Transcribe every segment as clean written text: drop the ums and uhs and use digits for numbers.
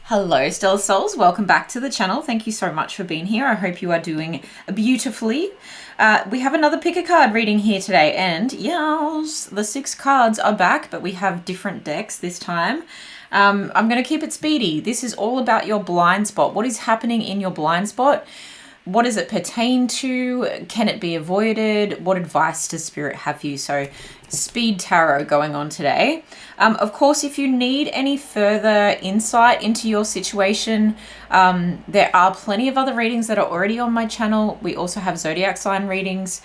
Hello, Stellar Souls. Welcome back to the channel. Thank you so much for being here. I hope you are doing beautifully. We have another pick a card reading here today, and yes, the 6 cards are back, but we have different decks this time. I'm going to keep it speedy. This is all about your blind spot. What is happening in your blind spot? What does it pertain to? Can it be avoided? What advice does Spirit have for you? So speed tarot going on today. Of course, if you need any further insight into your situation, there are plenty of other readings that are already on my channel. We also have zodiac sign readings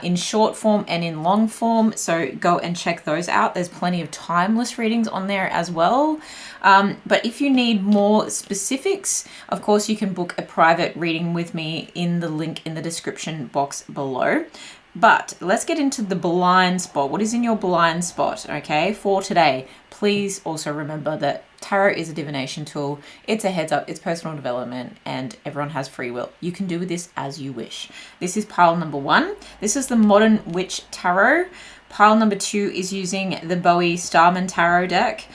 in short form and in long form. So go and check those out. There's plenty of timeless readings on there as well. But if you need more specifics, of course, you can book a private reading with me in the link in the description box below. But let's get into the blind spot. What is in your blind spot, okay, for today? Please also remember that tarot is a divination tool. It's a heads up, it's personal development, and everyone has free will. You can do with this as you wish. This is pile number 1. This is the Modern Witch Tarot. Pile number 2 is using the Bowie Starman Tarot deck.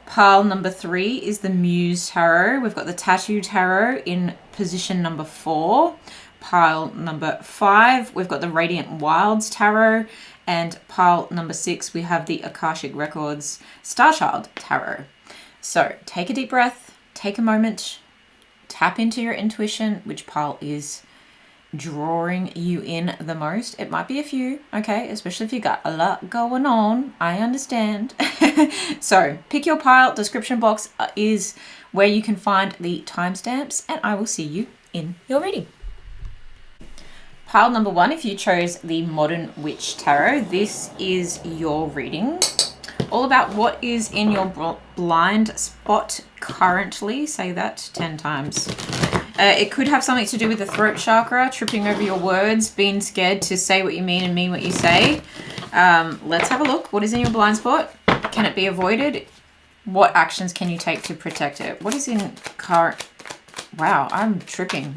Pile number 3 is the Muse Tarot. We've got the Tattoo Tarot in position number 4. Pile number 5, we've got the Radiant Wilds Tarot. And pile number 6, we have the Akashic Records Starchild Tarot. So take a deep breath, take a moment, tap into your intuition, which pile is drawing you in the most. It might be a few, okay, especially if you got a lot going on. I understand. So pick your pile. Description box is where you can find the timestamps, and I will see you in your reading. Pile number 1, if you chose the Modern Witch Tarot, this is your reading. All about what is in your blind spot currently. Say that 10 times. It could have something to do with the throat chakra, tripping over your words, being scared to say what you mean and mean what you say. Let's have a look. What is in your blind spot? Can it be avoided? What actions can you take to protect it? What is in current... Wow, I'm tripping.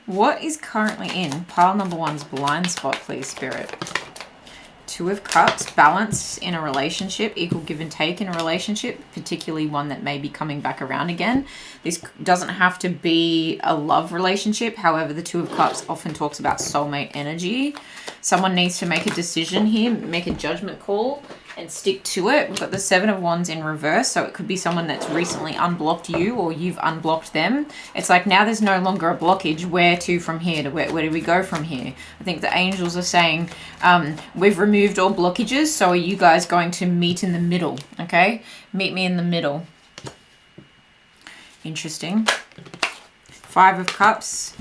What is currently in pile number 1's blind spot, please, Spirit? 2 of Cups, balance in a relationship, equal give and take in a relationship, particularly one that may be coming back around again. This doesn't have to be a love relationship. However, the 2 of Cups often talks about soulmate energy. Someone needs to make a decision here, make a judgment call, and stick to it. We've got the 7 of Wands in reverse, so it could be someone that's recently unblocked you or you've unblocked them. It's like now there's no longer a blockage. Where to from here? To where do we go from here? I think the angels are saying we've removed all blockages, so are you guys going to meet in the middle? Okay, meet me in the middle. Interesting. 5 of Cups.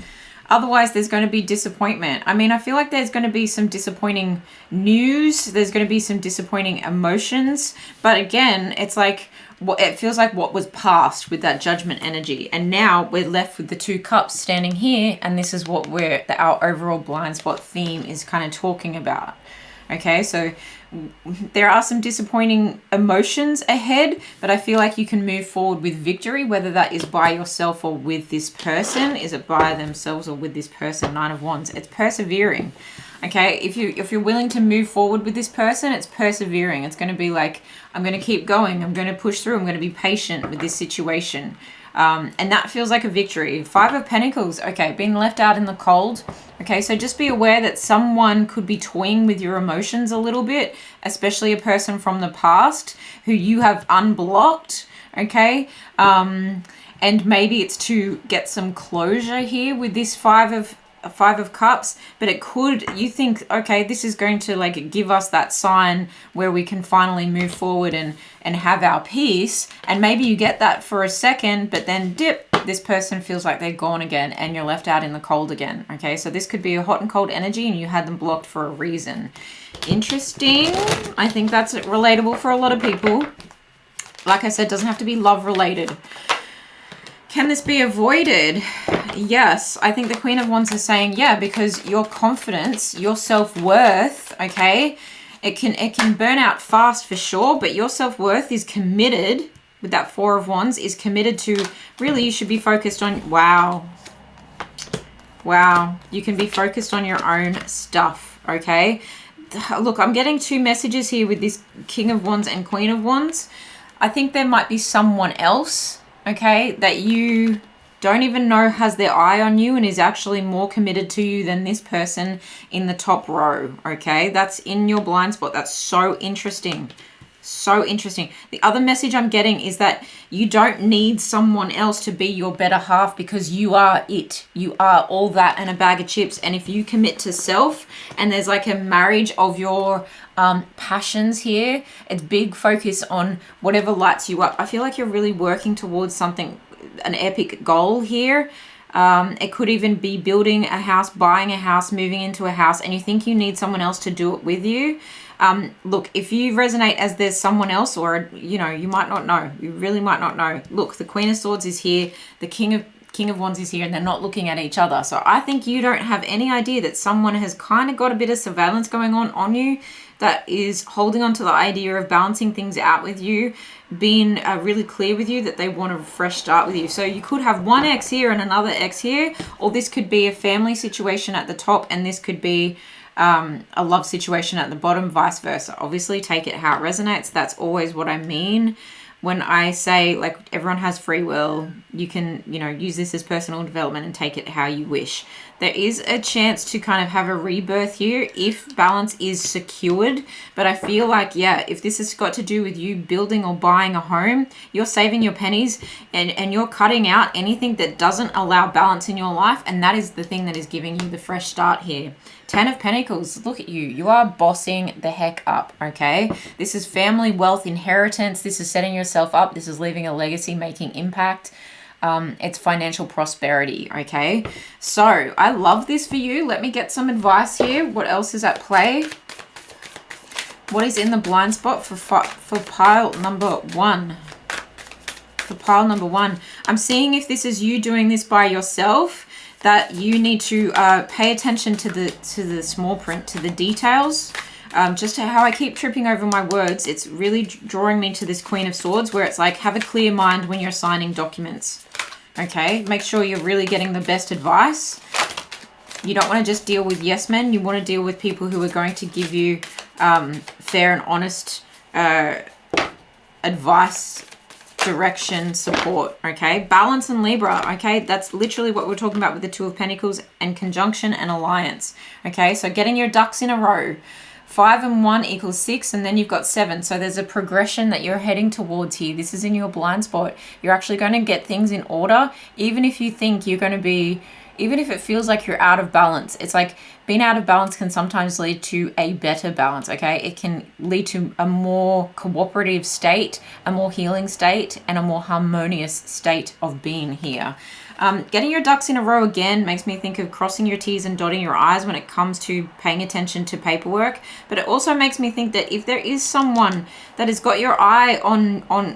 Otherwise, there's going to be disappointment. I mean, I feel like there's going to be some disappointing news. There's going to be some disappointing emotions. But again, it's like, it feels like what was past with that judgment energy. And now we're left with the 2 cups standing here. And this is what our overall blind spot theme is kind of talking about. Okay, so there are some disappointing emotions ahead, but I feel like you can move forward with victory, whether that is by yourself or with this person. Is it by themselves or with this person? 9 of Wands. It's persevering. Okay, if you're willing to move forward with this person, it's persevering. It's going to be like, I'm going to keep going. I'm going to push through. I'm going to be patient with this situation. And that feels like a victory. 5 of Pentacles. Okay, being left out in the cold. Okay, so just be aware that someone could be toying with your emotions a little bit, especially a person from the past who you have unblocked. Okay, and maybe it's to get some closure here with this 5 of Cups, but it could, you think, okay, this is going to like give us that sign where we can finally move forward and have our peace. And maybe you get that for a second, but then dip, this person feels like they're gone again and you're left out in the cold again. Okay, so this could be a hot and cold energy and you had them blocked for a reason. Interesting. I think that's relatable for a lot of people. Like I said, doesn't have to be love related. Can this be avoided? Yes, I think the Queen of Wands is saying, yeah, because your confidence, your self-worth, okay, it can burn out fast for sure, but your self-worth is committed, with that 4 of Wands, is committed to, really, you should be focused on, wow, you can be focused on your own stuff, okay? Look, I'm getting 2 messages here with this King of Wands and Queen of Wands. I think there might be someone else okay, that you don't even know has their eye on you and is actually more committed to you than this person in the top row, okay? That's in your blind spot. That's so interesting. So interesting. The other message I'm getting is that you don't need someone else to be your better half because you are it. You are all that and a bag of chips. And if you commit to self and there's like a marriage of your passions here, it's big focus on whatever lights you up. I feel like you're really working towards something, an epic goal here. It could even be building a house, buying a house, moving into a house, and you think you need someone else to do it with you. Look, if you resonate as there's someone else, or, you know, you might not know. You really might not know. Look, the Queen of Swords is here. The King of Wands is here, and they're not looking at each other. So I think you don't have any idea that someone has kind of got a bit of surveillance going on you, that is holding on to the idea of balancing things out with you, being really clear with you that they want a fresh start with you. So you could have one ex here and another ex here, or this could be a family situation at the top, and this could be a love situation at the bottom, vice versa. Obviously, take it how it resonates. That's always what I mean when I say, like, everyone has free will. You can, you know, use this as personal development and take it how you wish. There is a chance to kind of have a rebirth here if balance is secured. But I feel like, yeah, if this has got to do with you building or buying a home, you're saving your pennies and you're cutting out anything that doesn't allow balance in your life. And that is the thing that is giving you the fresh start here. 10 of Pentacles, look at you. You are bossing the heck up, okay? This is family, wealth, inheritance. This is setting yourself up. This is leaving a legacy, making impact. It's financial prosperity, okay? So I love this for you. Let me get some advice here. What else is at play? What is in the blind spot for pile number one? For pile number one, I'm seeing if this is you doing this by yourself, that you need to pay attention to the small print, to the details. Just how I keep tripping over my words, it's really drawing me to this Queen of Swords, where it's like, have a clear mind when you're signing documents. Okay, make sure you're really getting the best advice. You don't want to just deal with yes men. You want to deal with people who are going to give you fair and honest advice, direction, support. Okay, balance and Libra. Okay, that's literally what we're talking about with the Two of Pentacles and conjunction and alliance. Okay, so getting your ducks in a row. 5 and 1 equals 6, and then you've got 7. So there's a progression that you're heading towards here. This is in your blind spot. You're actually going to get things in order, even if you think you're going to be, even if it feels like you're out of balance. It's like being out of balance can sometimes lead to a better balance, okay? It can lead to a more cooperative state, a more healing state, and a more harmonious state of being here. Getting your ducks in a row again makes me think of crossing your T's and dotting your I's when it comes to paying attention to paperwork. But it also makes me think that if there is someone that has got your eye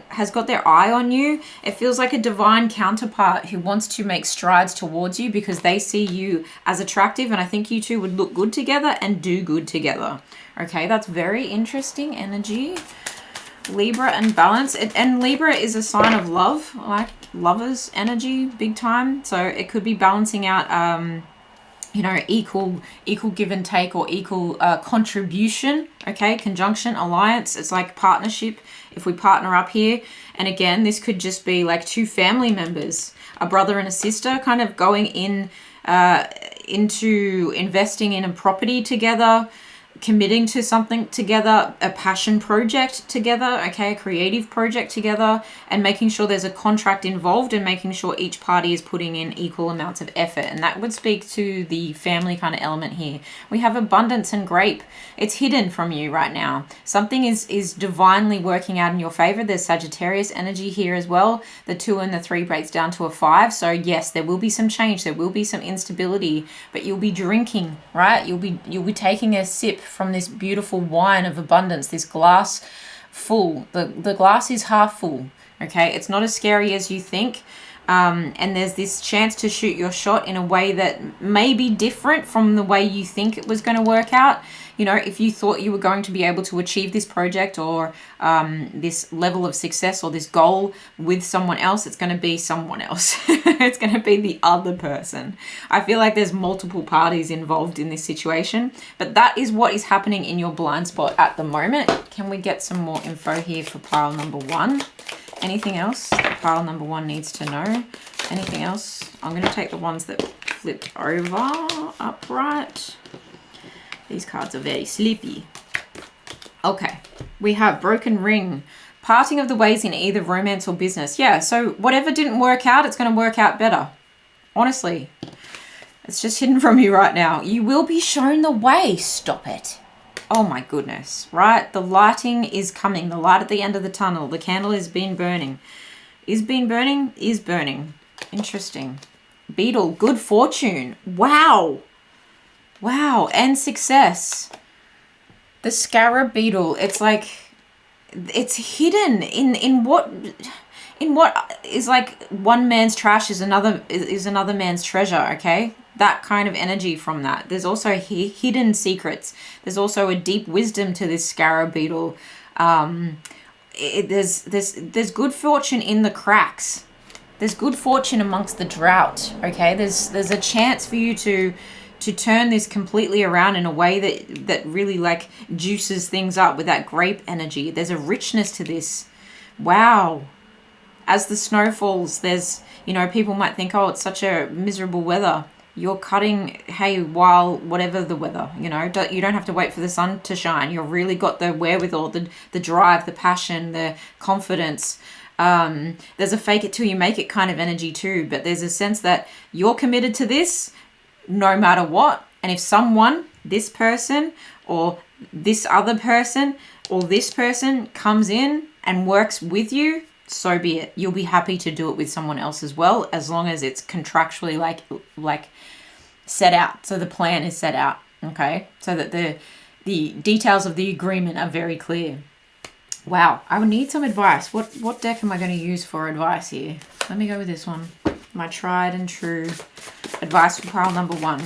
has got their eye on you, it feels like a divine counterpart who wants to make strides towards you because they see you as attractive, and I think you two would look good together and do good together. Okay, that's very interesting energy. Libra and balance, and Libra is a sign of love, like lovers energy, big time. So it could be balancing out you know, equal give and take, or equal contribution. Okay, conjunction, alliance, it's like partnership if we partner up here. And again, this could just be like two family members, a brother and a sister, kind of going in into investing in a property together, committing to something together, a passion project together, okay, a creative project together, and making sure there's a contract involved and making sure each party is putting in equal amounts of effort. And that would speak to the family kind of element here. We have abundance and grape. It's hidden from you right now. Something is divinely working out in your favor. There's Sagittarius energy here as well. The 2 and the 3 breaks down to a 5. So yes, there will be some change. There will be some instability, but you'll be drinking, right? You'll be taking a sip from this beautiful wine of abundance, this glass full. The glass is half full, okay? It's not as scary as you think. And there's this chance to shoot your shot in a way that may be different from the way you think it was going to work out. You know, if you thought you were going to be able to achieve this project or this level of success or this goal with someone else, it's going to be someone else. It's going to be the other person. I feel like there's multiple parties involved in this situation, but that is what is happening in your blind spot at the moment. Can we get some more info here for pile number 1? Anything else that pile number 1 needs to know? Anything else? I'm going to take the ones that flipped over upright. These cards are very sleepy. Okay, we have broken ring. Parting of the ways in either romance or business. Yeah, so whatever didn't work out, it's going to work out better. Honestly. It's just hidden from you right now. You will be shown the way. Stop it. Oh my goodness, right? The lighting is coming. The light at the end of the tunnel. The candle has been burning. Is been burning? Is burning. Interesting. Beetle, good fortune. Wow. Wow, and success. The scarab beetle, it's like, it's hidden in what is like one man's trash is another man's treasure, okay? That kind of energy from that. There's also hidden secrets. There's also a deep wisdom to this scarab beetle. There's good fortune in the cracks. There's good fortune amongst the drought, okay? There's a chance for you to turn this completely around in a way that really like juices things up with that grape energy. There's a richness to this. Wow. As the snow falls, there's, you know, people might think, oh, it's such a miserable weather. You're cutting hay while whatever the weather, you know, you don't have to wait for the sun to shine. You've really got the wherewithal, the drive, the passion, the confidence. There's a fake it till you make it kind of energy too, but there's a sense that you're committed to this no matter what. And if someone, this person or this other person or this person comes in and works with you, so be it. You'll be happy to do it with someone else as well, as long as it's contractually like set out. So the plan is set out, okay? So that the details of the agreement are very clear. Wow, I would need some advice. What deck am I going to use for advice here? Let me go with this one. My tried and true advice for pile number 1.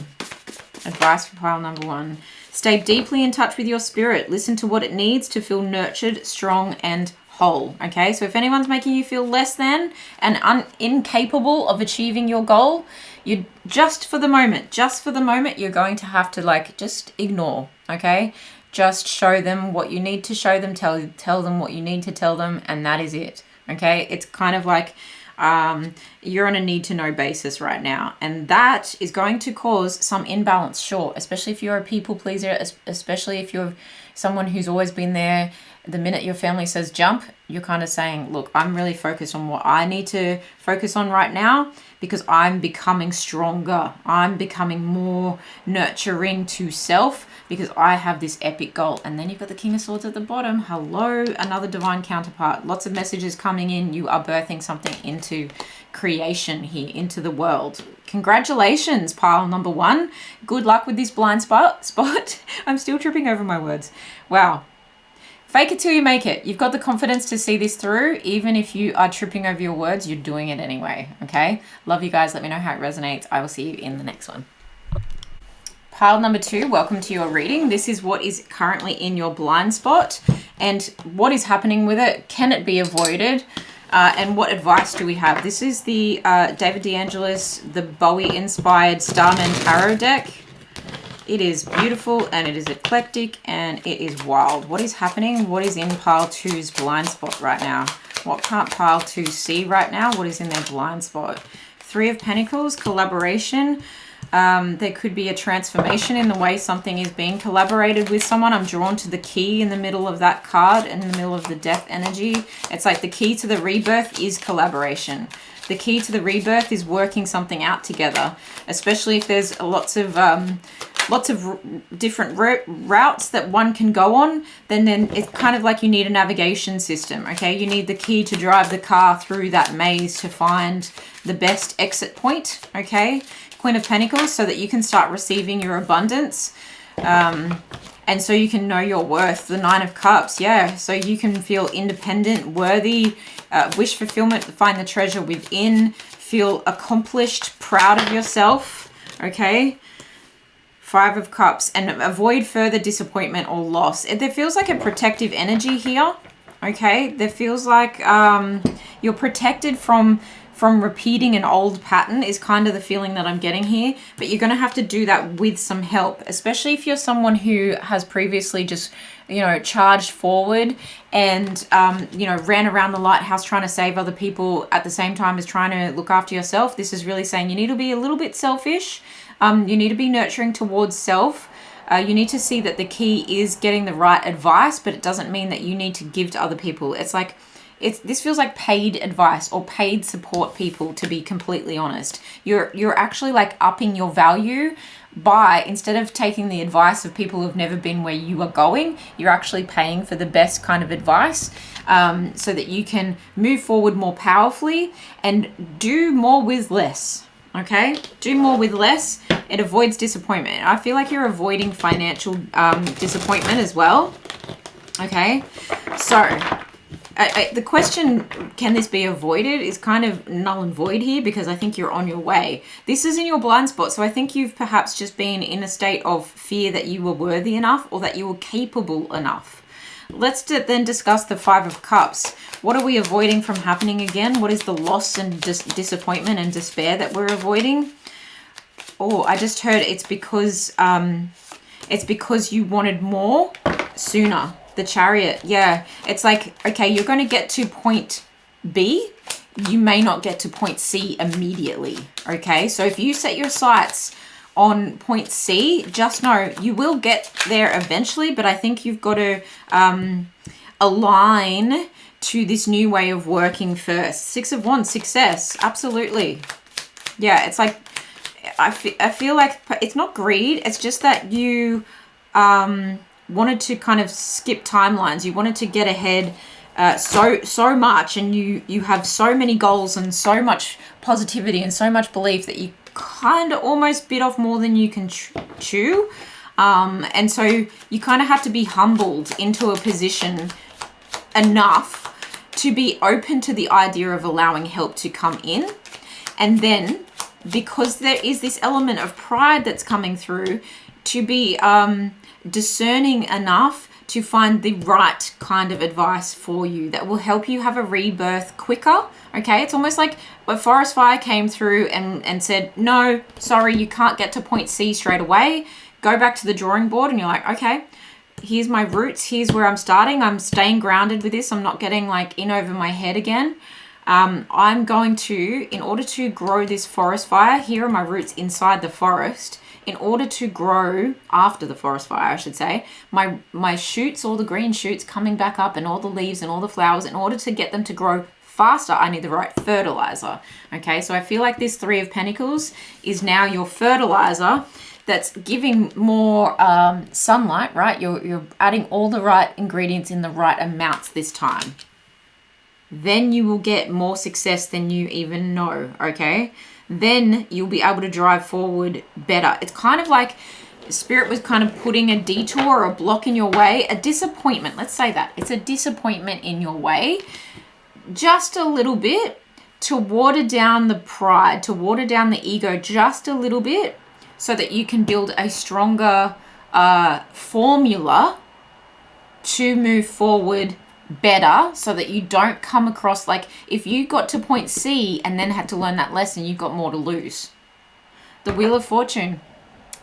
Advice for pile number 1. Stay deeply in touch with your spirit. Listen to what it needs to feel nurtured, strong, and whole. Okay, so if anyone's making you feel less than and incapable of achieving your goal, you just for the moment, you're going to have to like just ignore. Okay, just show them what you need to show them, tell them what you need to tell them, and that is it. Okay, it's kind of like you're on a need to know basis right now, and that is going to cause some imbalance, sure, especially if you're a people pleaser, especially if you're someone who's always been there. The minute your family says jump, you're kind of saying, look, I'm really focused on what I need to focus on right now because I'm becoming stronger. I'm becoming more nurturing to self because I have this epic goal. And then you've got the King of Swords at the bottom. Hello, another divine counterpart. Lots of messages coming in. You are birthing something into creation here, into the world. Congratulations, pile number 1. Good luck with this blind spot. I'm still tripping over my words. Wow. Fake it till you make it. You've got the confidence to see this through. Even if you are tripping over your words, you're doing it anyway. Okay? Love you guys. Let me know how it resonates. I will see you in the next one. Pile number 2, welcome to your reading. This is what is currently in your blind spot and what is happening with it. Can it be avoided? And what advice do we have? This is the David D. Angelis, the Bowie-inspired Starman Tarot deck. It is beautiful and it is eclectic and it is wild. What is happening? What is in pile 2's blind spot right now? What can't pile 2 see right now? What is in their blind spot? 3 of Pentacles, collaboration. There could be a transformation in the way something is being collaborated with someone. I'm drawn to the key in the middle of that card, in the middle of the death energy. It's like the key to the rebirth is collaboration. The key to the rebirth is working something out together, especially if there's lots of different routes that one can go on, then it's kind of like you need a navigation system, okay? You need the key to drive the car through that maze to find the best exit point, okay? Queen of Pentacles, so that you can start receiving your abundance, and so you can know your worth. The 9 of Cups, yeah, so you can feel independent, worthy, wish fulfillment, find the treasure within, feel accomplished, proud of yourself, okay? 5 of Cups, and avoid further disappointment or loss. There feels like a protective energy here, okay? There feels like you're protected from from repeating an old pattern is kind of the feeling that I'm getting here. But you're going to have to do that with some help, especially if you're someone who has previously just, you know, charged forward and, you know, ran around the lighthouse trying to save other people at the same time as trying to look after yourself. This is really saying you need to be a little bit selfish. You need to be nurturing towards self. You need to see that the key is getting the right advice, but it doesn't mean that you need to give to other people. It's like, this feels like paid advice or paid support people, to be completely honest. You're actually like upping your value by, instead of taking the advice of people who've never been where you are going, you're actually paying for the best kind of advice, so that you can move forward more powerfully and do more with less. Okay, do more with less. It avoids disappointment. I feel like you're avoiding financial disappointment as well. Okay, so the question, can this be avoided, is kind of null and void here, because I think you're on your way. This is in your blind spot, so I think you've perhaps just been in a state of fear that you were worthy enough or that you were capable enough. Let's then discuss the Five of Cups. What are we avoiding from happening again? What is the loss and disappointment and despair that we're avoiding? Oh, I just heard it's because you wanted more sooner. The Chariot. Yeah. It's like, okay, you're going to get to point B. You may not get to point C immediately. Okay. So if you set your sights on point C, just know you will get there eventually, but I think you've got to align to this new way of working first. Six of Wands, success. Absolutely. Yeah, it's like, I feel like it's not greed. It's just that you wanted to kind of skip timelines. You wanted to get ahead so much, and you have so many goals and so much positivity and so much belief that you kind of almost bit off more than you can chew. And so you kind of have to be humbled into a position enough to be open to the idea of allowing help to come in. And then, because there is this element of pride that's coming through, to be discerning enough to find the right kind of advice for you that will help you have a rebirth quicker. Okay, it's almost like a forest fire came through and said, no, sorry, you can't get to point C straight away. Go back to the drawing board, and you're like, okay, here's my roots. Here's where I'm starting. I'm staying grounded with this. I'm not getting like in over my head again. I'm going to, in order to grow this forest fire, here are my roots inside the forest. In order to grow after the forest fire, I should say, my shoots, all the green shoots coming back up and all the leaves and all the flowers, in order to get them to grow faster, I need the right fertilizer. Okay, so I feel like this Three of Pentacles is now your fertilizer that's giving more sunlight, right? You're adding all the right ingredients in the right amounts this time. Then you will get more success than you even know, okay? Then you'll be able to drive forward better. It's kind of like Spirit was kind of putting a detour or a block in your way, a disappointment. Let's say that. It's a disappointment in your way, just a little bit, to water down the pride, to water down the ego just a little bit, so that you can build a stronger formula to move forward better, so that you don't come across like, if you got to point C and then had to learn that lesson, you've got more to lose. The Wheel of Fortune.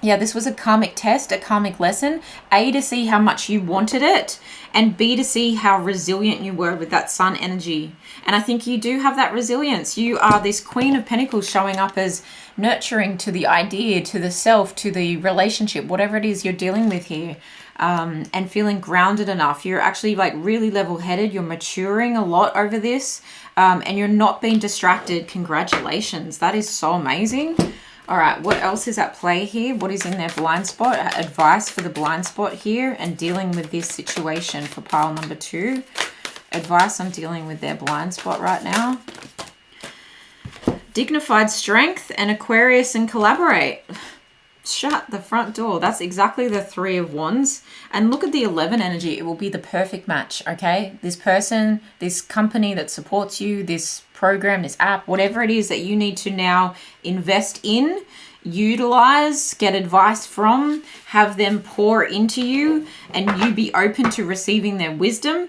Yeah, this was a karmic test, a karmic lesson. A, to see how much you wanted it, and B, to see how resilient you were with that sun energy. And I think you do have that resilience. You are this Queen of Pentacles, showing up as nurturing to the idea, to the self, to the relationship, whatever it is you're dealing with here. And feeling grounded enough. You're actually like really level-headed. You're maturing a lot over this, and you're not being distracted. Congratulations. That is so amazing. All right, what else is at play here? What is in their blind spot? Advice for the blind spot here and dealing with this situation for pile number 2. Advice on dealing with their blind spot right now. Dignified strength and Aquarius and collaborate. Shut the front door. That's exactly the Three of Wands. And look at the 11 energy. It will be the perfect match, okay? This person, this company that supports you, this program, this app, whatever it is that you need to now invest in, utilize, get advice from, have them pour into you, and you be open to receiving their wisdom.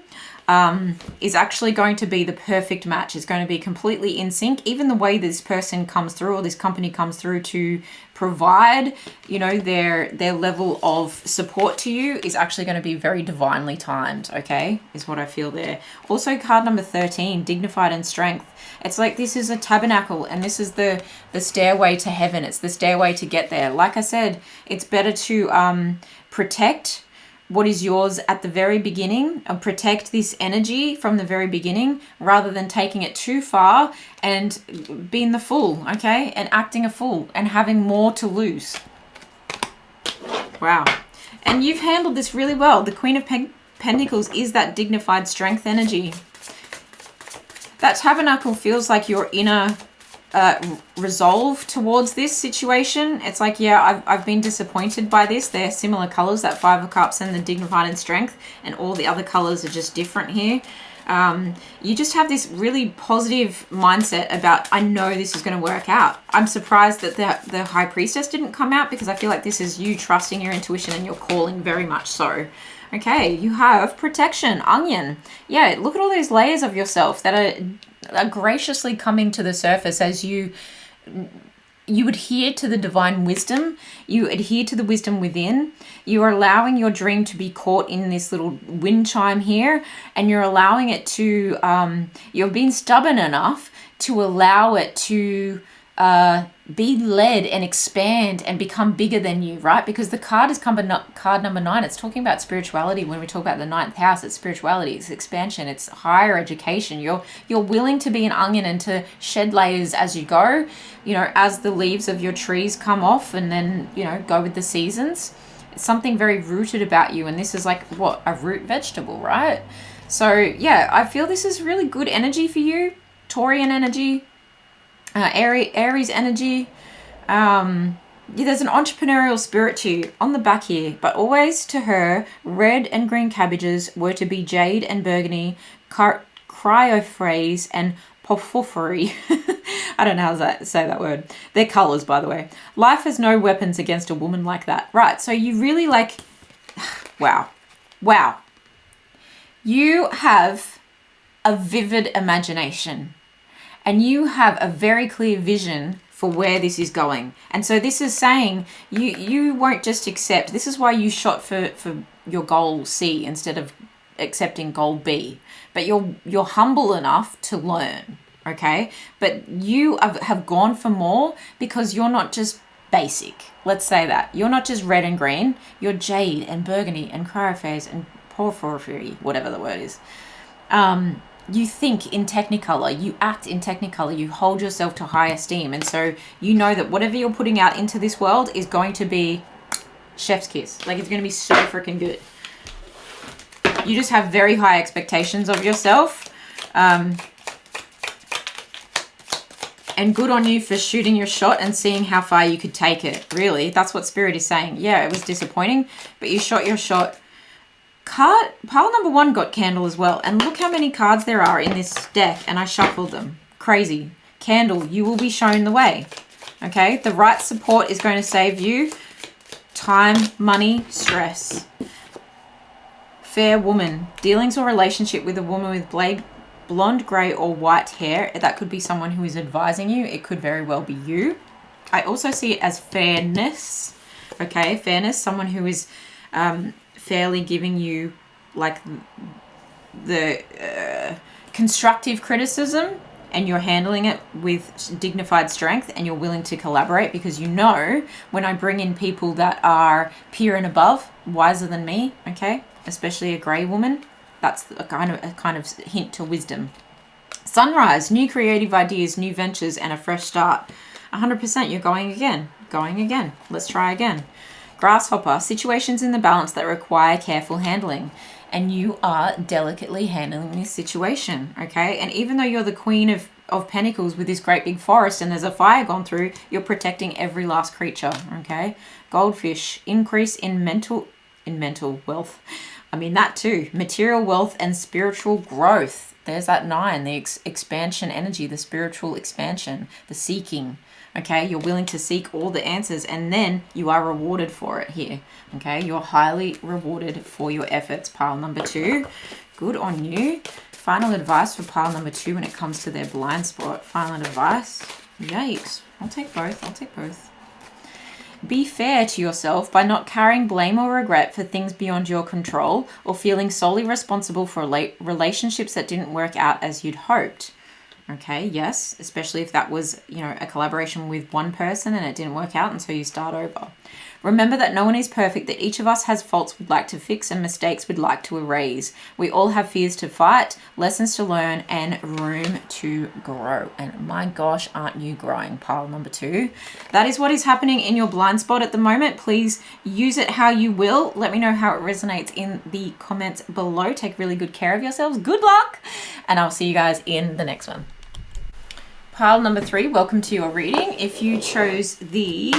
is actually going to be the perfect match. It's going to be completely in sync. Even the way this person comes through, or this company comes through to provide, you know, their level of support to you is actually going to be very divinely timed, okay, is what I feel there. Also, card number 13, dignified and strength. It's like this is a tabernacle, and this is the stairway to heaven. It's the stairway to get there. Like I said, it's better to protect what is yours at the very beginning, and protect this energy from the very beginning, rather than taking it too far and being the fool, okay, and acting a fool and having more to lose. Wow. And you've handled this really well. The Queen of Pentacles is that dignified strength energy. That tabernacle feels like your inner resolve towards this situation. It's like, yeah, I've been disappointed by this. They're similar colors, that Five of Cups and the dignified and strength, and all the other colors are just different here. You just have this really positive mindset about, I know this is going to work out. I'm surprised that the High Priestess didn't come out, because I feel like this is you trusting your intuition and your calling very much so. Okay, you have protection, onion. Yeah, look at all those layers of yourself that are graciously coming to the surface as you adhere to the divine wisdom. You adhere to the wisdom within. You are allowing your dream to be caught in this little wind chime here, and you're allowing it to, you're being stubborn enough to allow it to be led and expand and become bigger than you, right? Because the card is card number 9. It's talking about spirituality. When we talk about the 9th house, it's spirituality, it's expansion, it's higher education. You're willing to be an onion and to shed layers as you go, you know, as the leaves of your trees come off, and then, you know, go with the seasons. It's something very rooted about you, and this is like, what, a root vegetable, right? So yeah, I feel this is really good energy for you. Taurian energy, Aries energy. Yeah, there's an entrepreneurial spirit to you on the back here, but always to her, red and green cabbages were to be jade and burgundy, cryophrase and porphyry. I don't know how to say that word. They're colors, by the way. Life has no weapons against a woman like that. Right, so you really like, wow. You have a vivid imagination, and you have a very clear vision for where this is going. And so this is saying you won't just accept. This is why you shot for your goal C instead of accepting goal B. But you're humble enough to learn, okay? But you have gone for more, because you're not just basic. Let's say that. You're not just red and green. You're jade and burgundy and cryophrase and porphyry, whatever the word is. You think in Technicolor, you act in Technicolor, you hold yourself to high esteem. And so you know that whatever you're putting out into this world is going to be chef's kiss. Like, it's going to be so freaking good. You just have very high expectations of yourself. And good on you for shooting your shot and seeing how far you could take it. Really, that's what Spirit is saying. Yeah, it was disappointing, but you shot your shot. Pile number 1 got candle as well. And look how many cards there are in this deck. And I shuffled them. Crazy. Candle, you will be shown the way. Okay, the right support is going to save you time, money, stress. Fair woman. Dealings or relationship with a woman with blonde, grey or white hair. That could be someone who is advising you. It could very well be you. I also see it as fairness. Okay, fairness. Someone who is fairly giving you like the constructive criticism, and you're handling it with dignified strength, and you're willing to collaborate, because you know, when I bring in people that are peer and above, wiser than me, okay, especially a grey woman, that's a kind of hint to wisdom. Sunrise, new creative ideas, new ventures, and a fresh start. 100%, you're going again. Let's try again. Grasshopper, situations in the balance that require careful handling. And you are delicately handling this situation, okay? And even though you're the Queen of Pentacles with this great big forest and there's a fire gone through, you're protecting every last creature, okay? Goldfish, increase in mental wealth. I mean, that too. Material wealth and spiritual growth. There's that 9, the expansion energy, the spiritual expansion, the seeking. Okay, you're willing to seek all the answers, and then you are rewarded for it here. Okay, you're highly rewarded for your efforts. Pile number 2, good on you. Final advice for pile number 2 when it comes to their blind spot. Final advice. Yikes. I'll take both. I'll take both. Be fair to yourself by not carrying blame or regret for things beyond your control or feeling solely responsible for relationships that didn't work out as you'd hoped. Okay, yes, especially if that was, you know, a collaboration with one person and it didn't work out and so you start over. Remember that no one is perfect, that each of us has faults we'd like to fix and mistakes we'd like to erase. We all have fears to fight, lessons to learn, and room to grow. And my gosh, aren't you growing, pile number 2? That is what is happening in your blind spot at the moment. Please use it how you will. Let me know how it resonates in the comments below. Take really good care of yourselves. Good luck. And I'll see you guys in the next one. Pile number 3, welcome to your reading. If you chose the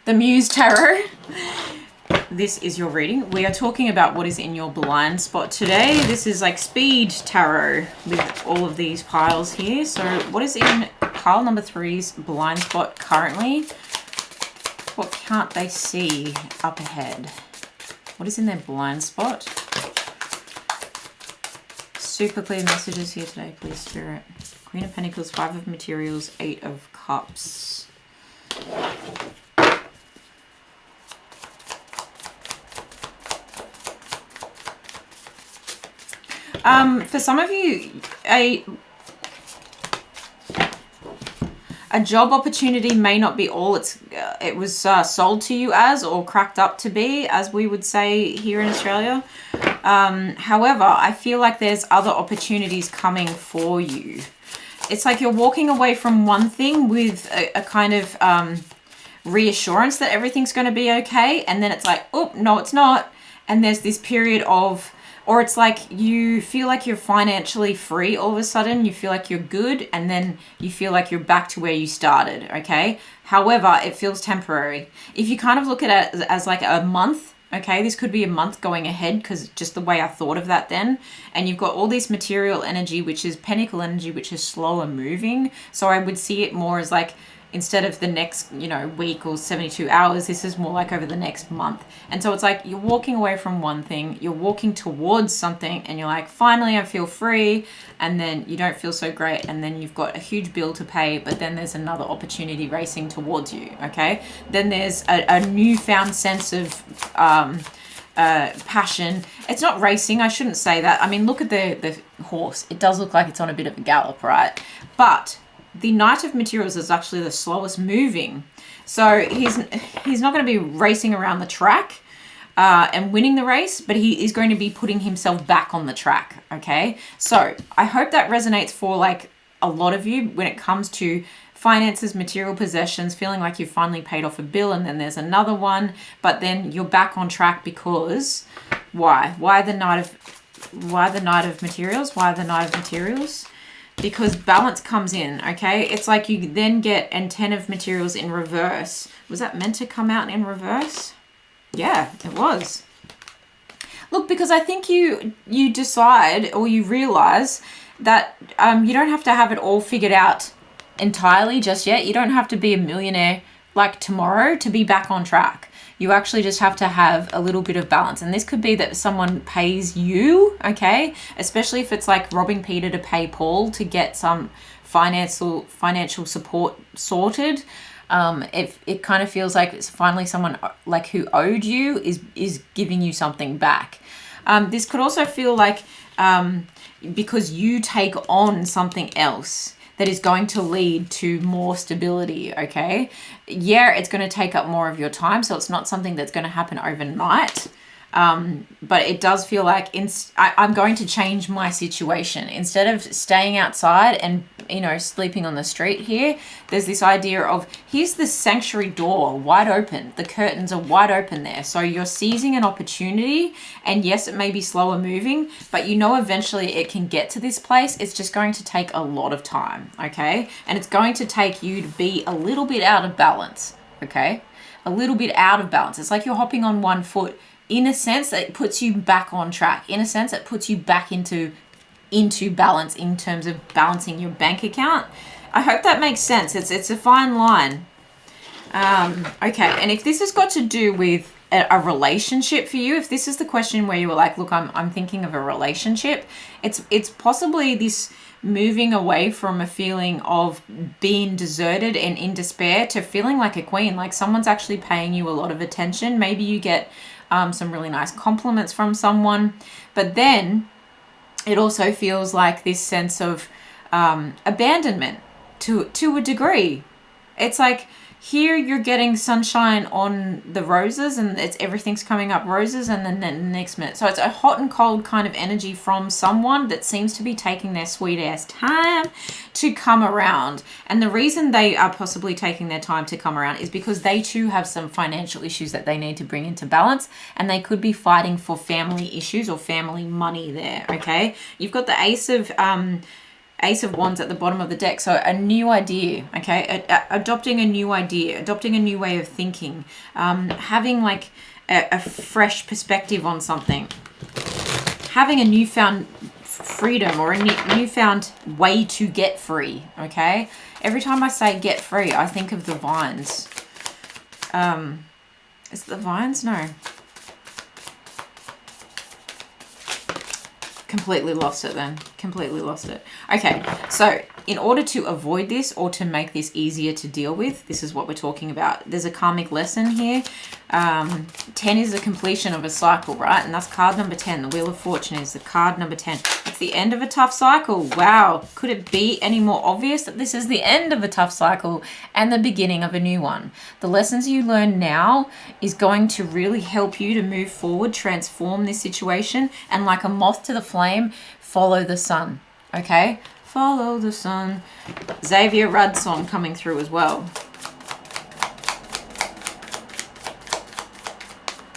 Muse Tarot, this is your reading. We are talking about what is in your blind spot today. This is like speed tarot with all of these piles here. So what is in pile number 3's blind spot currently? What can't they see up ahead? What is in their blind spot? Super clear messages here today, please, Spirit. Queen of Pentacles, 5 of Materials, 8 of Cups. For some of you, a job opportunity may not be all it was sold to you as, or cracked up to be, as we would say here in Australia. However, I feel like there's other opportunities coming for you. It's like you're walking away from one thing with a kind of reassurance that everything's going to be okay. And then it's like, oh, no, it's not. And there's this period of, or it's like you feel like you're financially free all of a sudden. You feel like you're good. And then you feel like you're back to where you started. Okay. However, it feels temporary. If you kind of look at it as like a month, okay, this could be a month going ahead because just the way I thought of that then. And you've got all this material energy, which is pentacle energy, which is slower moving. So I would see it more as like, instead of the next, you know, week or 72 hours, this is more like over the next month. And so it's like you're walking away from one thing, you're walking towards something, and you're like, finally, I feel free. And then you don't feel so great. And then you've got a huge bill to pay, but then there's another opportunity racing towards you. Okay. Then there's a newfound sense of passion. It's not racing. I shouldn't say that. I mean, look at the horse. It does look like it's on a bit of a gallop, right? But the Knight of Materials is actually the slowest moving. So he's not going to be racing around the track and winning the race, but he is going to be putting himself back on the track. Okay. So I hope that resonates for like a lot of you when it comes to finances, material possessions, feeling like you've finally paid off a bill and then there's another one, but then you're back on track because why? Why the Knight of Materials? Why the Knight of Materials? Because balance comes in, okay? It's like you then get and 10 of Materials in reverse. Was that meant to come out in reverse? Yeah, it was. Look, because I think you decide or you realize that you don't have to have it all figured out entirely just yet. You don't have to be a millionaire like tomorrow to be back on track. You actually just have to have a little bit of balance. And this could be that someone pays you, okay? Especially if it's like robbing Peter to pay Paul to get some financial support sorted. If it kind of feels like it's finally someone like who owed you is giving you something back. This could also feel like because you take on something else that is going to lead to more stability, okay? Yeah, it's going to take up more of your time, so it's not something that's going to happen overnight. But it does feel like I'm going to change my situation. Instead of staying outside and, you know, sleeping on the street here, there's this idea of here's the sanctuary door wide open. The curtains are wide open there. So you're seizing an opportunity, and yes, it may be slower moving, but you know eventually it can get to this place. It's just going to take a lot of time, okay? And it's going to take you to be a little bit out of balance, okay? A little bit out of balance. It's like you're hopping on one foot in a sense, it puts you back on track. In a sense, it puts you back into balance in terms of balancing your bank account. I hope that makes sense. It's a fine line. Okay, and if this has got to do with a relationship for you, if this is the question where you were like, look, I'm thinking of a relationship, it's possibly this moving away from a feeling of being deserted and in despair to feeling like a queen, like someone's actually paying you a lot of attention. Maybe you get some really nice compliments from someone, but then it also feels like this sense of abandonment to a degree. It's like here you're getting sunshine on the roses and everything's coming up roses, and then the next minute. So it's a hot and cold kind of energy from someone that seems to be taking their sweet ass time to come around. And the reason they are possibly taking their time to come around is because they too have some financial issues that they need to bring into balance, and they could be fighting for family issues or family money there, okay? You've got the Ace of Wands at the bottom of the deck. So a new idea, okay? Adopting a new idea, adopting a new way of thinking, having like a fresh perspective on something, having a newfound freedom or a newfound way to get free, okay? Every time I say get free, I think of the vines. Is it the vines? No. Completely lost it then. Completely lost it. Okay, so in order to avoid this or to make this easier to deal with, this is what we're talking about. There's a karmic lesson here. 10 is the completion of a cycle, right? And that's card number 10. The Wheel of Fortune is the card number 10. It's the end of a tough cycle. Wow. Could it be any more obvious that this is the end of a tough cycle and the beginning of a new one? The lessons you learn now is going to really help you to move forward, transform this situation, and like a moth to the flame, follow the sun, okay? Follow the sun. Xavier Rudd song coming through as well.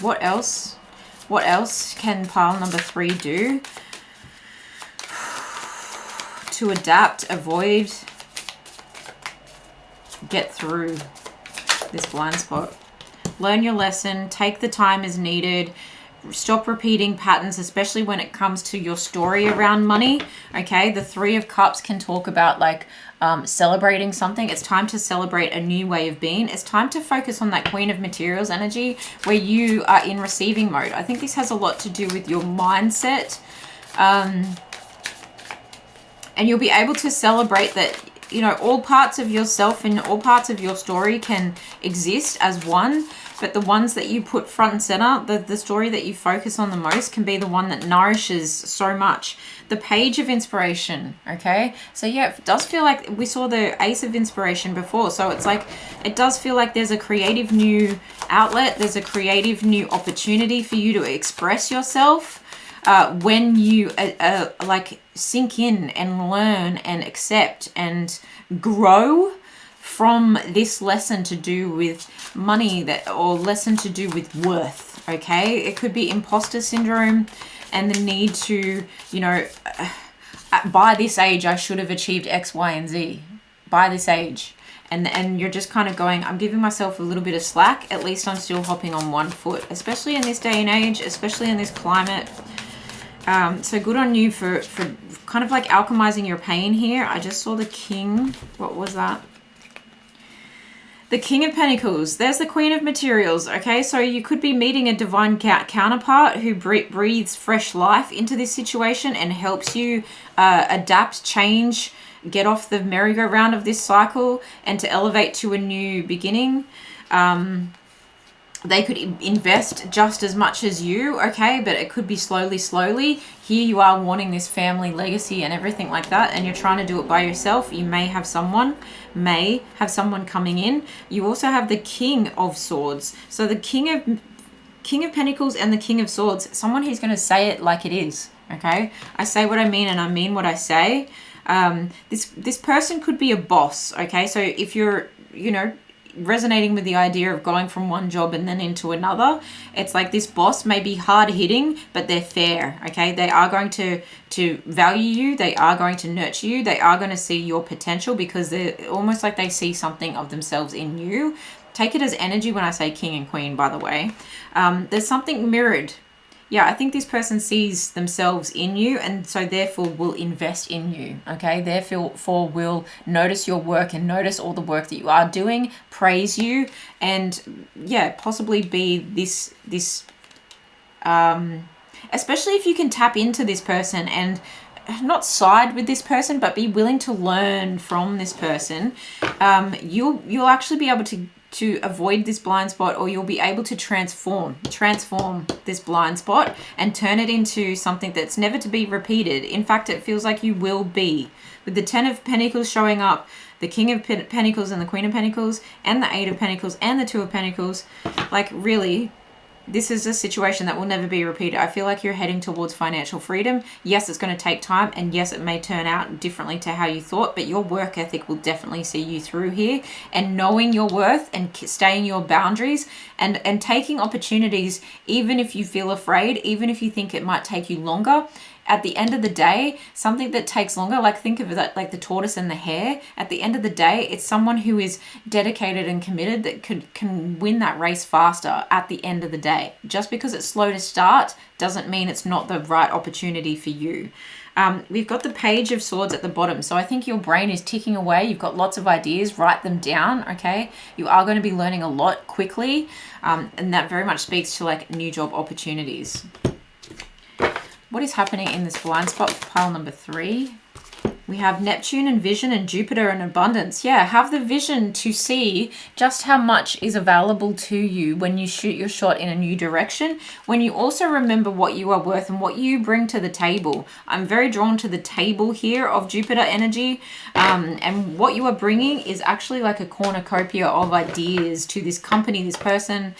What else? What else can pile number 3 do? To adapt, avoid, get through this blind spot. Learn your lesson, take the time as needed, stop repeating patterns, especially when it comes to your story around money, okay? The 3 of Cups can talk about like celebrating something. It's time to celebrate a new way of being. It's time to focus on that Queen of Materials energy where you are in receiving mode. I think this has a lot to do with your mindset. And you'll be able to celebrate that, you know, all parts of yourself and all parts of your story can exist as one, but the ones that you put front and center, the story that you focus on the most can be the one that nourishes so much. The Page of Inspiration, okay? So yeah, it does feel like we saw the Ace of Inspiration before. So it's like, it does feel like there's a creative new outlet. There's a creative new opportunity for you to express yourself when you like sink in and learn and accept and grow from this lesson to do with money or lesson to do with worth, okay? It could be imposter syndrome and the need to, you know, by this age I should have achieved X, Y, and Z by this age. And you're just kind of going, I'm giving myself a little bit of slack. At least I'm still hopping on one foot, especially in this day and age, especially in this climate. So good on you for kind of like alchemizing your pain here. I just saw the King. What was that? The King of Pentacles. There's the Queen of Materials. Okay, so you could be meeting a divine counterpart who breathes fresh life into this situation and helps you adapt, change, get off the merry-go-round of this cycle and to elevate to a new beginning. They could invest just as much as you, okay, but it could be slowly. Here you are wanting this family legacy and everything like that, and you're trying to do it by yourself. You may have someone coming in. You also have the King of Swords. So the King of Pentacles and the King of Swords, someone who's going to say it like it is, okay? I say what I mean and I mean what I say. This person could be a boss, okay? So if you're, you know, resonating with the idea of going from one job and then into another, it's like this boss may be hard hitting, but they're fair, okay? They are going to value you. They are going to nurture you. They are going to see your potential because they're almost like they see something of themselves in you. take it as energy when I say king and queen, by the way. There's something mirrored. Yeah, I think this person sees themselves in you and so therefore will invest in you, okay? Therefore will notice your work and notice all the work that you are doing, praise you, and yeah, possibly be this especially if you can tap into this person and not side with this person, but be willing to learn from this person, you'll actually be able to avoid this blind spot, or you'll be able to transform this blind spot and turn it into something that's never to be repeated. In fact, it feels like you will be. With the 10 of Pentacles showing up, the King of Pentacles and the Queen of Pentacles and the 8 of Pentacles and the 2 of Pentacles, like really, this is a situation that will never be repeated. I feel like you're heading towards financial freedom. Yes, it's going to take time, and yes, it may turn out differently to how you thought, but your work ethic will definitely see you through here. And knowing your worth and staying your boundaries and taking opportunities, even if you feel afraid, even if you think it might take you longer, at the end of the day, something that takes longer, like think of it like the tortoise and the hare. At the end of the day, it's someone who is dedicated and committed that can win that race faster at the end of the day. Just because it's slow to start doesn't mean it's not the right opportunity for you. We've got the Page of Swords at the bottom. So I think your brain is ticking away. You've got lots of ideas. Write them down, okay? You are going to be learning a lot quickly. And that very much speaks to like new job opportunities. What is happening in this blind spot for pile number 3? We have Neptune and vision and Jupiter and abundance. Yeah, have the vision to see just how much is available to you when you shoot your shot in a new direction. When you also remember what you are worth and what you bring to the table. I'm very drawn to the table here of Jupiter energy. And what you are bringing is actually like a cornucopia of ideas to this company, this person,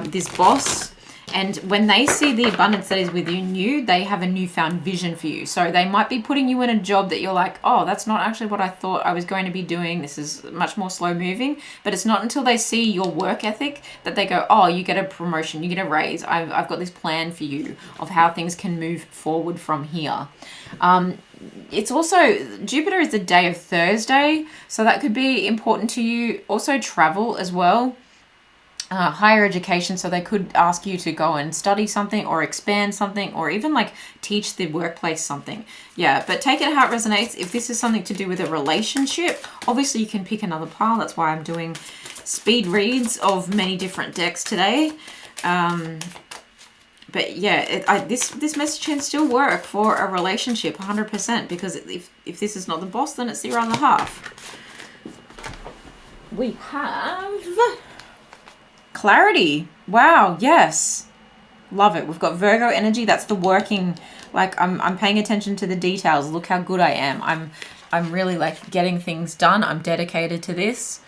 this boss. And when they see the abundance that is within you, they have a newfound vision for you. So they might be putting you in a job that you're like, oh, that's not actually what I thought I was going to be doing. This is much more slow moving. But it's not until they see your work ethic that they go, oh, you get a promotion, you get a raise. I've got this plan for you of how things can move forward from here. It's also, Jupiter is the day of Thursday. So that could be important to you. Also travel as well. Higher education, so they could ask you to go and study something or expand something or even like teach the workplace something. Yeah, but take it how it resonates. If this is something to do with a relationship, obviously you can pick another pile. That's why I'm doing speed reads of many different decks today. But yeah, this message can still work for a relationship 100%, because if this is not the boss, then it's the other half. We have clarity. Wow, yes. Love it. We've got Virgo energy. That's the working, like I'm paying attention to the details. Look how good I am. I'm really like getting things done. I'm dedicated to this.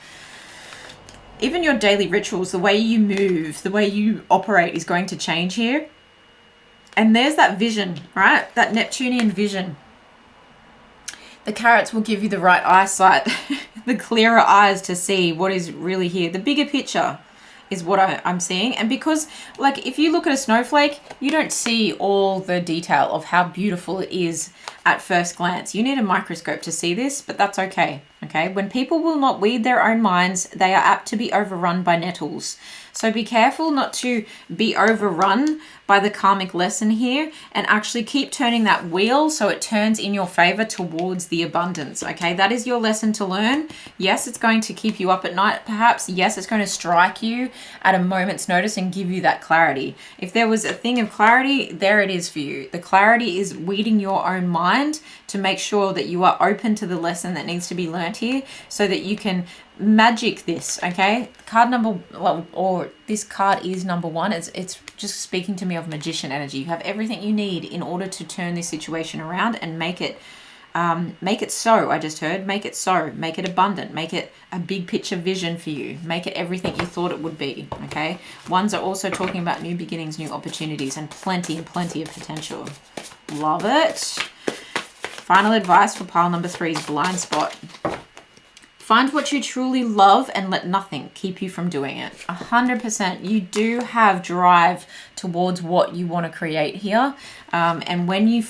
Even your daily rituals, the way you move, the way you operate is going to change here. And there's that vision, right? That Neptunian vision. The carrots will give you the right eyesight, the clearer eyes to see what is really here. The bigger picture is what I'm seeing. And because like if you look at a snowflake, you don't see all the detail of how beautiful it is at first glance. You need a microscope to see this, but that's okay. Okay, when people will not weed their own minds, they are apt to be overrun by nettles. So be careful not to be overrun by the karmic lesson here, and actually keep turning that wheel so it turns in your favor towards the abundance. Okay, that is your lesson to learn. Yes, it's going to keep you up at night perhaps. Yes, it's going to strike you at a moment's notice and give you that clarity. If there was a thing of clarity, there it is for you. The clarity is weeding your own mind to make sure that you are open to the lesson that needs to be learned here, so that you can magic this. Okay, card number, or this card is number 1. It's just speaking to me of magician energy. You have everything you need in order to turn this situation around and make it so. I just heard make it so, make it abundant, make it a big picture vision for you, make it everything you thought it would be. Okay, ones are also talking about new beginnings, new opportunities, and plenty of potential. Love it. Final advice for pile number 3 is blind spot. Find what you truly love and let nothing keep you from doing it. 100%. You do have drive towards what you want to create here. And when you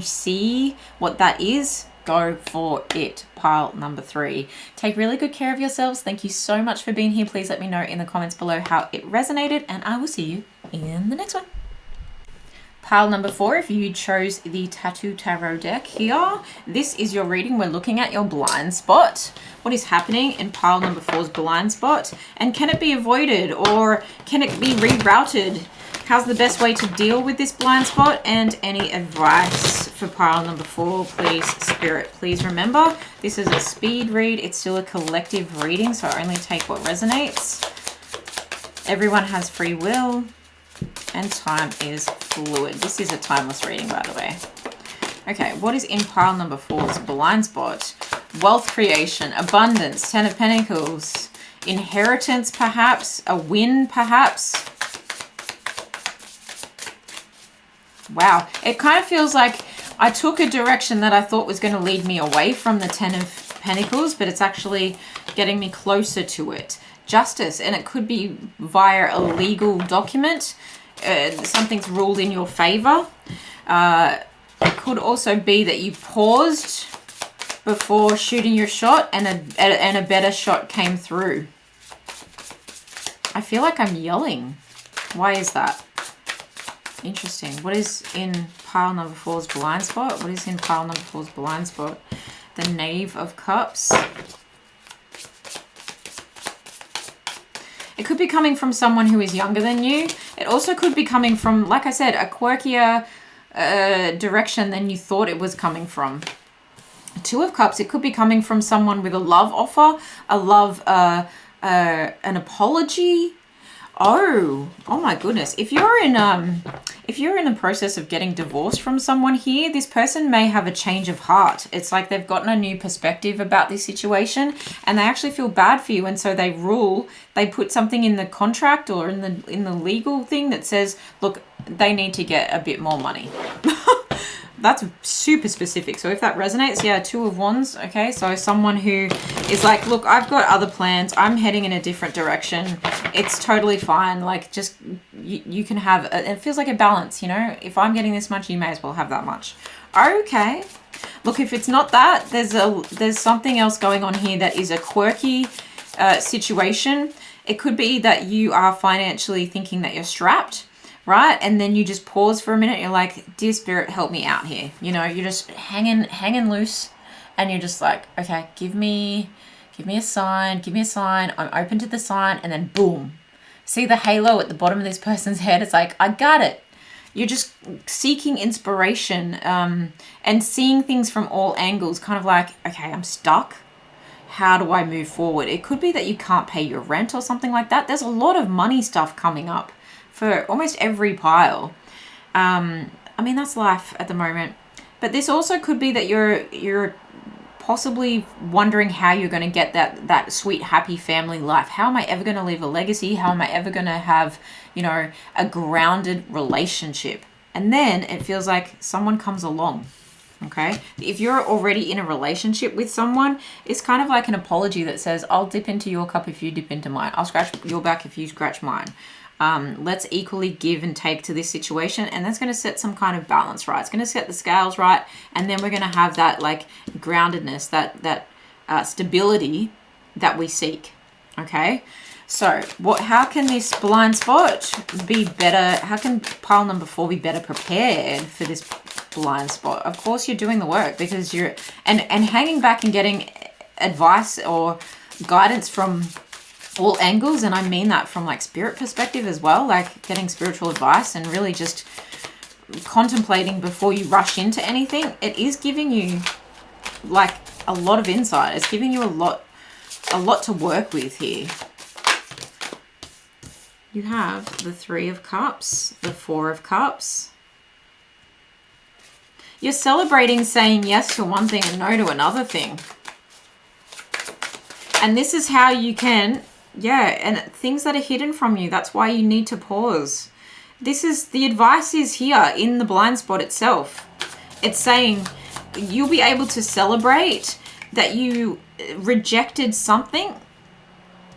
see what that is, Go for it, pile number 3. Take really good care of yourselves. Thank you so much for being here. Please let me know in the comments below how it resonated, and I will see you in the next one. Pile number 4, if you chose the Tattoo Tarot deck here, this is your reading. We're looking at your blind spot. What is happening in pile number 4's blind spot? And can it be avoided, or can it be rerouted? How's the best way to deal with this blind spot? And any advice for pile number 4, please, Spirit. Please remember, this is a speed read. It's still a collective reading, so only take what resonates. Everyone has free will, and time is fluid. This is a timeless reading, by the way. Okay, what is in pile number 4's blind spot? Wealth creation, abundance, 10 of Pentacles, inheritance perhaps, a win perhaps. Wow, it kind of feels like I took a direction that I thought was going to lead me away from the 10 of Pentacles, but it's actually getting me closer to it. Justice, and it could be via a legal document. Something's ruled in your favor. It could also be that you paused before shooting your shot, and a better shot came through. I feel like I'm yelling. Why is that? Interesting. What is in pile number 4's blind spot? What is in pile number 4's blind spot? The Knave of Cups. It could be coming from someone who is younger than you. It also could be coming from, like I said, a quirkier direction than you thought it was coming from. 2 of Cups, it could be coming from someone with a love offer, a love, an apology. Oh my goodness. If you're in the process of getting divorced from someone here, this person may have a change of heart. It's like they've gotten a new perspective about this situation, and they actually feel bad for you, and so they put something in the contract or in the legal thing that says, look, they need to get a bit more money. That's super specific. So if that resonates, yeah, 2 of Wands. Okay, so someone who is like, look, I've got other plans. I'm heading in a different direction. It's totally fine. Like, just, you can have, it feels like a balance, you know? If I'm getting this much, you may as well have that much. Okay. Look, if it's not that, there's something else going on here that is a quirky situation. It could be that you are financially thinking that you're strapped, right? And then you just pause for a minute. You're like, dear Spirit, help me out here. You know, you're just hanging loose, and you're just like, okay, give me a sign, give me a sign. I'm open to the sign. And then boom, see the halo at the bottom of this person's head. It's like, I got it. You're just seeking inspiration, and seeing things from all angles, kind of like, okay, I'm stuck. How do I move forward? It could be that you can't pay your rent or something like that. There's a lot of money stuff coming up for almost every pile. I mean, that's life at the moment. But this also could be that you're possibly wondering how you're going to get that sweet, happy family life. How am I ever going to leave a legacy? How am I ever going to have, you know, a grounded relationship? And then it feels like someone comes along. Okay, if you're already in a relationship with someone, it's kind of like an apology that says, I'll dip into your cup if you dip into mine. I'll scratch your back if you scratch mine. Let's equally give and take to this situation, and that's going to set some kind of balance, right? It's going to set the scales right, and then we're going to have that like groundedness, that stability that we seek. Okay, so how can this blind spot be better? How can pile number 4 be better prepared for this blind spot? Of course, you're doing the work, because you're and hanging back and getting advice or guidance from all angles, and I mean that from like spirit perspective as well, like getting spiritual advice and really just contemplating before you rush into anything. It is giving you like a lot of insight. It's giving you a lot to work with here. You have the 3 of Cups, the 4 of Cups. You're celebrating saying yes to one thing and no to another thing. And this is how you can, and things that are hidden from you. That's why you need to pause. The advice is here in the blind spot itself. It's saying you'll be able to celebrate that you rejected something,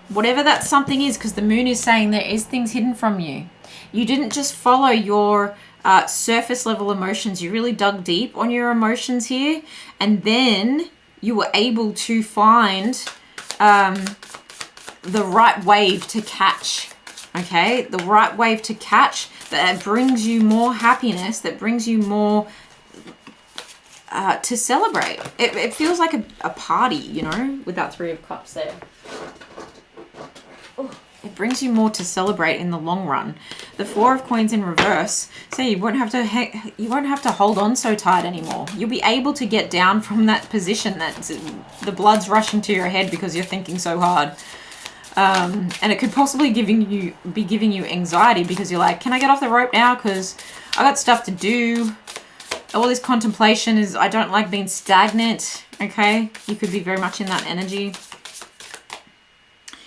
whatever that something is, because the moon is saying there is things hidden from you. You didn't just follow your surface level emotions. You really dug deep on your emotions here, and then you were able to find the right wave to catch. Okay, the right wave to catch that brings you more happiness, that brings you more to celebrate. It feels like a party, you know, with that Three of Cups there. Oh, it brings you more to celebrate in the long run. The Four of Coins in reverse, so you won't have to hold on so tight anymore. You'll be able to get down from that position that the blood's rushing to your head because you're thinking so hard. And it could possibly be giving you anxiety because you're like, can I get off the rope now? Because I got stuff to do. All this contemplation is, I don't like being stagnant. Okay, you could be very much in that energy.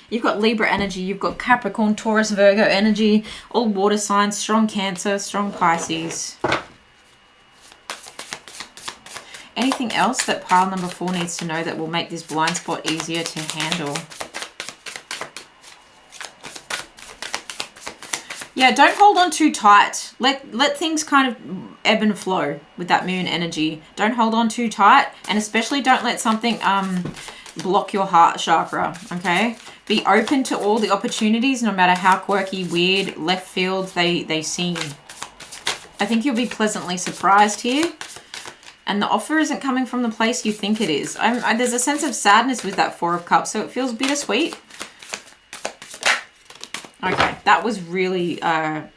You've got Libra energy, you've got Capricorn, Taurus, Virgo energy, all water signs, strong Cancer, strong Pisces. Anything else that pile number 4 needs to know that will make this blind spot easier to handle? Yeah, don't hold on too tight. Let things kind of ebb and flow with that moon energy. Don't hold on too tight, and especially don't let something block your heart chakra, okay? Be open to all the opportunities, no matter how quirky, weird, left field they seem. I think you'll be pleasantly surprised here. And the offer isn't coming from the place you think it is. There's a sense of sadness with that Four of Cups, so it feels bittersweet. Okay, that was really, I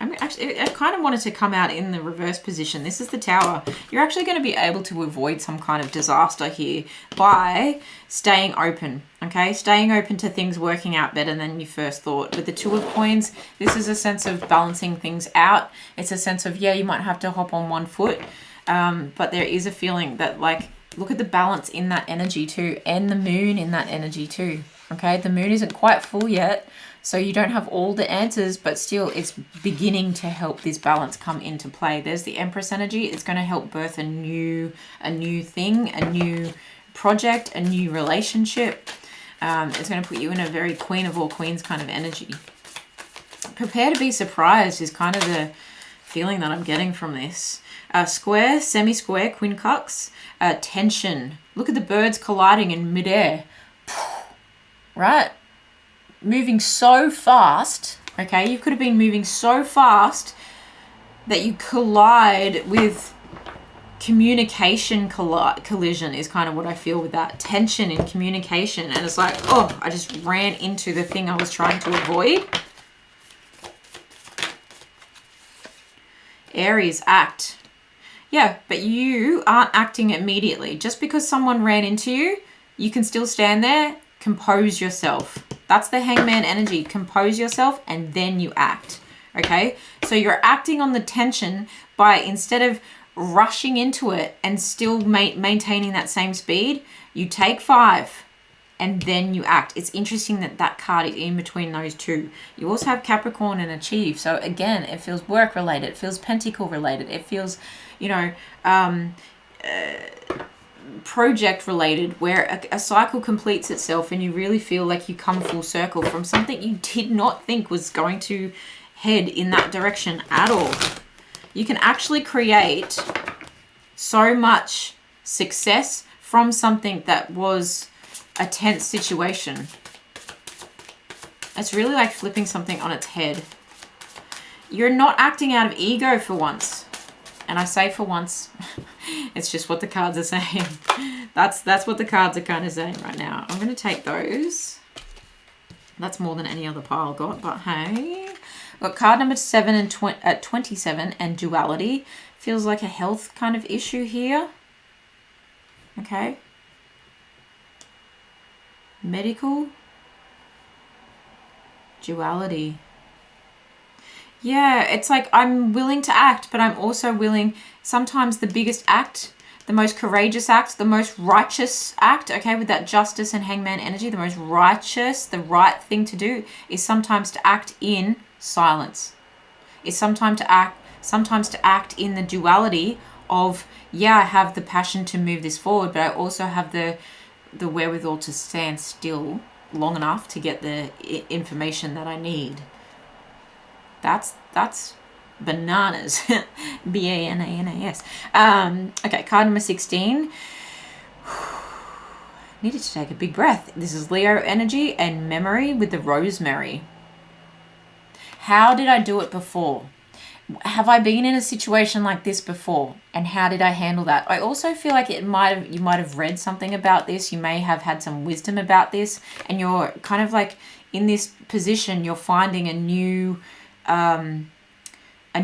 kind of wanted to come out in the reverse position. This is the Tower. You're actually going to be able to avoid some kind of disaster here by staying open, okay? Staying open to things working out better than you first thought. With the Two of Coins, this is a sense of balancing things out. It's a sense of, yeah, you might have to hop on one foot, but there is a feeling that, like, look at the balance in that energy too, and the moon in that energy too. Okay, the moon isn't quite full yet, so you don't have all the answers, but still it's beginning to help this balance come into play. There's the Empress energy. It's going to help birth a new thing, a new project, a new relationship. It's going to put you in a very Queen of all Queens kind of energy. Prepare to be surprised is kind of the feeling that I'm getting from this. Square, semi-square, quincux, tension. Look at the birds colliding in midair. Right? Moving so fast, okay? You could have been moving so fast that you collide with communication collision is kind of what I feel with that. Tension in communication. And it's like, oh, I just ran into the thing I was trying to avoid. Aries, act. Yeah, but you aren't acting immediately. Just because someone ran into you, you can still stand there. Compose yourself. That's the Hangman energy. Compose yourself and then you act. Okay? So you're acting on the tension by, instead of rushing into it and still maintaining that same speed, you take 5 and then you act. It's interesting that that card is in between those two. You also have Capricorn and Achieve. So again, it feels work related. It feels pentacle related. It feels, you know, project related, where a cycle completes itself and you really feel like you come full circle from something you did not think was going to head in that direction at all. You can actually create so much success from something that was a tense situation. It's really like flipping something on its head. You're not acting out of ego for once. And I say for once, it's just what the cards are saying. That's what the cards are kind of saying right now. I'm going to take those. That's more than any other pile got, but hey. Got card number 7 and 27 and duality. Feels like a health kind of issue here. Okay. Medical. Duality. Yeah, it's like I'm willing to act, but I'm also willing, sometimes the biggest act, the most courageous act, the most righteous act, okay, with that Justice and Hangman energy, the most righteous, the right thing to do is sometimes to act in silence. It's sometimes to act in the duality of, yeah, I have the passion to move this forward, but I also have the wherewithal to stand still long enough to get the information that I need. That's Bananas. B-A-N-A-N-A-S. Okay, card number 16. Needed to take a big breath. This is Leo energy and memory with the rosemary. How did I do it before? Have I been in a situation like this before? And how did I handle that? I also feel like you might have read something about this. You may have had some wisdom about this, and you're kind of like in this position, you're finding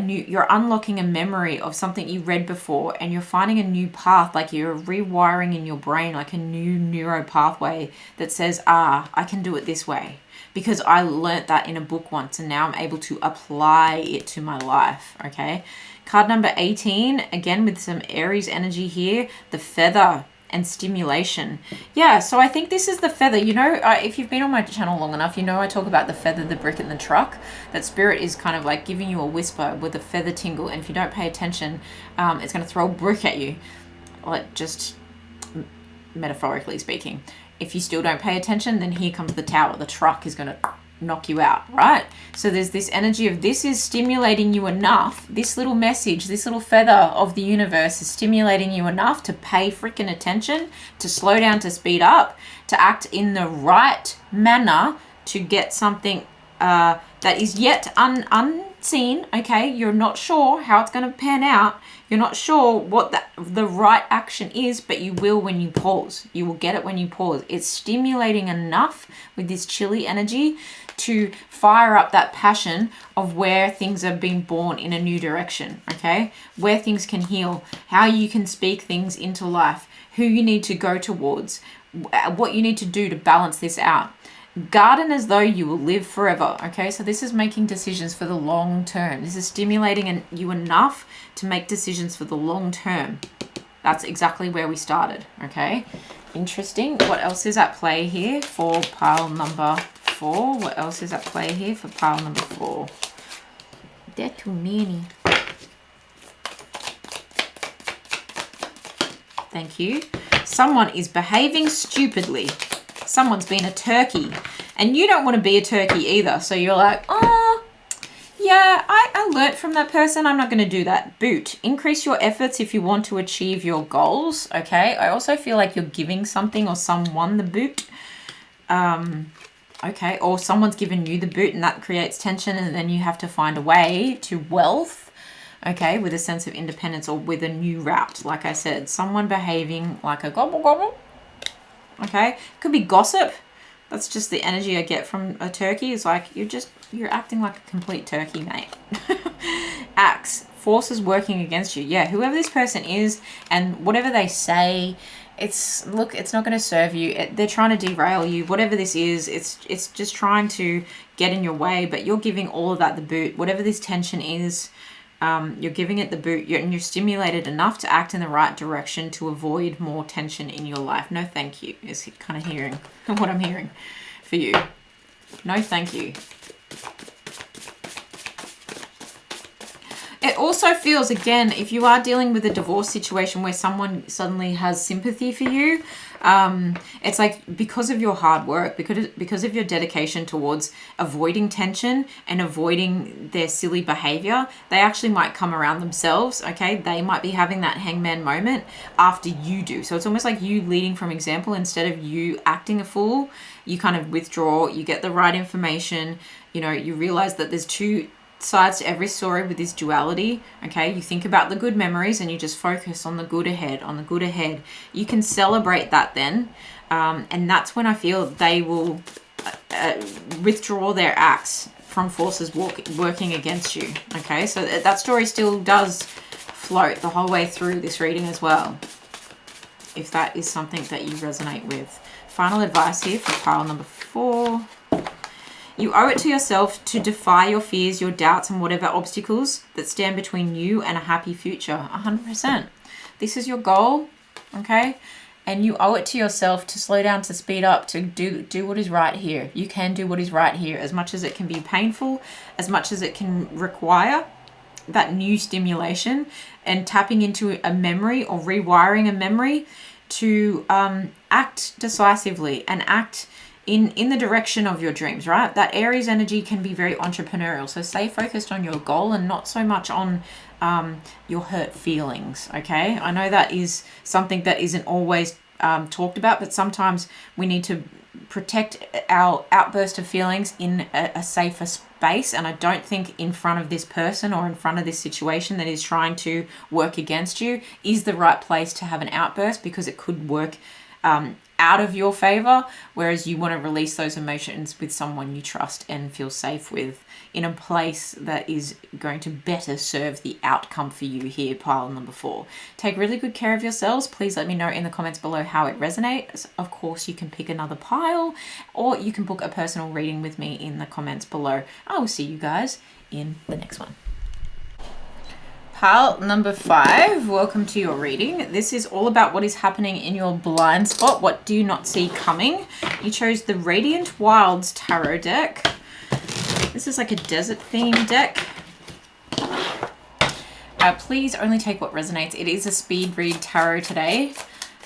you're unlocking a memory of something you read before, and you're finding a new path, like you're rewiring in your brain, like a new neuro pathway that says, I can do it this way because I learnt that in a book once, and now I'm able to apply it to my life. Okay, card number 18, again with some Aries energy here, the feather and stimulation. Yeah, so I think this is the feather. You know, if you've been on my channel long enough, you know I talk about the feather, the brick, and the truck. That spirit is kind of like giving you a whisper with a feather tingle, and if you don't pay attention, it's going to throw a brick at you, like just metaphorically speaking. If you still don't pay attention, then here comes the tower. The truck is going to knock you out, right? So there's this energy of this is stimulating you enough. This little message, this little feather of the universe is stimulating you enough to pay freaking attention, to slow down, to speed up, to act in the right manner, to get something that is yet unseen. Okay, you're not sure how it's going to pan out. You're not sure what the right action is, but you will when you pause. You will get it when you pause. It's stimulating enough with this chilly energy to fire up that passion of where things are being born in a new direction, okay? Where things can heal, how you can speak things into life, who you need to go towards, what you need to do to balance this out. Garden as though you will live forever, okay? So this is making decisions for the long term. This is stimulating you enough to make decisions for the long term. That's exactly where we started, okay? Interesting. What else is at play here for pile number 4? What else is at play here for pile number 4? There are too many. Thank you. Someone is behaving stupidly. Someone's been a turkey, and you don't want to be a turkey either. So you're like, oh, yeah, I learnt from that person. I'm not going to do that. Boot. Increase your efforts if you want to achieve your goals. Okay. I also feel like you're giving something or someone the boot. Okay. Or someone's given you the boot, and that creates tension, and then you have to find a way to wealth. Okay. With a sense of independence or with a new route. Like I said, someone behaving like a gobble gobble. Okay, could be gossip. That's just the energy I get from a turkey. Is like you're acting like a complete turkey, mate. Axe, forces working against you. Yeah, whoever this person is and whatever they say, it's not going to serve you. They're trying to derail you. Whatever this is, it's just trying to get in your way. But you're giving all of that the boot. Whatever this tension is. You're giving it the boot, and you're stimulated enough to act in the right direction to avoid more tension in your life. No thank you is kind of hearing what I'm hearing for you. No thank you. It also feels, again, if you are dealing with a divorce situation where someone suddenly has sympathy for you, it's like because of your hard work, because of your dedication towards avoiding tension and avoiding their silly behavior, they actually might come around themselves, okay? They might be having that hangman moment after you do. So it's almost like you leading from example instead of you acting a fool. You kind of withdraw, you get the right information, you realize that there's two sides to every story with this duality. Okay, you think about the good memories and you just focus on the good ahead. You can celebrate that then, and that's when I feel they will withdraw their acts from forces working against you. Okay, so that story still does float the whole way through this reading as well, if that is something that you resonate with. Final advice here for pile number 4. You owe it to yourself to defy your fears, your doubts, and whatever obstacles that stand between you and a happy future. 100%. This is your goal, okay? And you owe it to yourself to slow down, to speed up, to do what is right here. You can do what is right here, as much as it can be painful, as much as it can require that new stimulation and tapping into a memory or rewiring a memory to act decisively and act in the direction of your dreams, right? That Aries energy can be very entrepreneurial. So stay focused on your goal and not so much on your hurt feelings, okay? I know that is something that isn't always talked about, but sometimes we need to protect our outburst of feelings in a safer space. And I don't think in front of this person or in front of this situation that is trying to work against you is the right place to have an outburst, because it could work out of your favor, whereas you want to release those emotions with someone you trust and feel safe with, in a place that is going to better serve the outcome for you here, pile number 4. Take really good care of yourselves. Please let me know in the comments below how it resonates. Of course, you can pick another pile, or you can book a personal reading with me in the comments below. I will see you guys in the next one. Pile number 5, welcome to your reading. This is all about what is happening in your blind spot. What do you not see coming? You chose the Radiant Wilds Tarot deck. This is like a desert themed deck. Please only take what resonates. It is a speed read tarot today,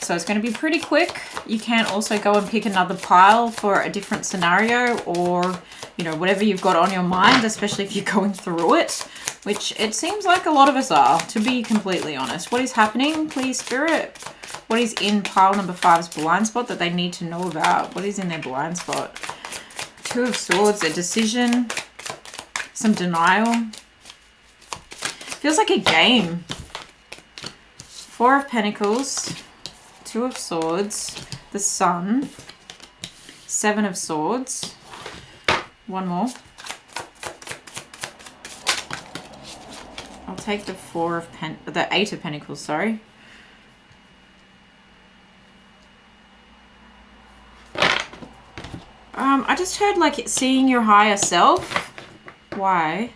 so it's going to be pretty quick. You can also go and pick another pile for a different scenario, or, you know, whatever you've got on your mind, especially if you're going through it, which it seems like a lot of us are, to be completely honest. What is happening, please, Spirit? What is in pile number 5's blind spot that they need to know about? What is in their blind spot? 2 of Swords, a decision, some denial. Feels like a game. 4 of Pentacles, 2 of Swords, the Sun, 7 of Swords, one more. I'll take the 8 of Pentacles, sorry. I just heard like seeing your higher self. Why?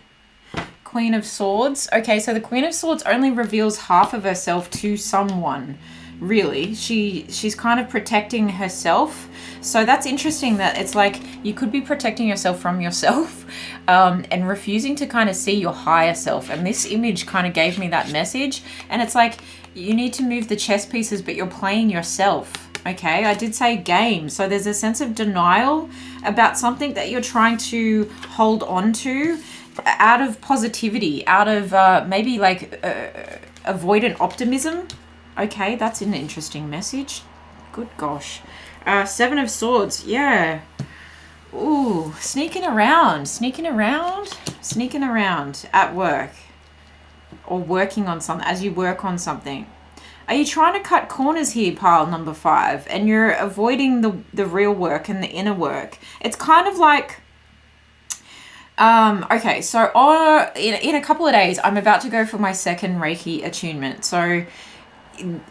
Queen of Swords. Okay, so the Queen of Swords only reveals half of herself to someone, really. She's kind of protecting herself. So that's interesting that it's like you could be protecting yourself from yourself and refusing to kind of see your higher self. And this image kind of gave me that message. And it's like you need to move the chess pieces, but you're playing yourself. Okay, I did say game. So there's a sense of denial about something that you're trying to hold on to out of positivity, out of maybe like avoidant optimism. Okay, that's an interesting message. Good gosh. 7 of Swords, yeah. Ooh, sneaking around at work, or working on something, as you work on something. Are you trying to cut corners here, pile number 5, and you're avoiding the real work and the inner work? It's kind of like, okay, so in a couple of days, I'm about to go for my second Reiki attunement. So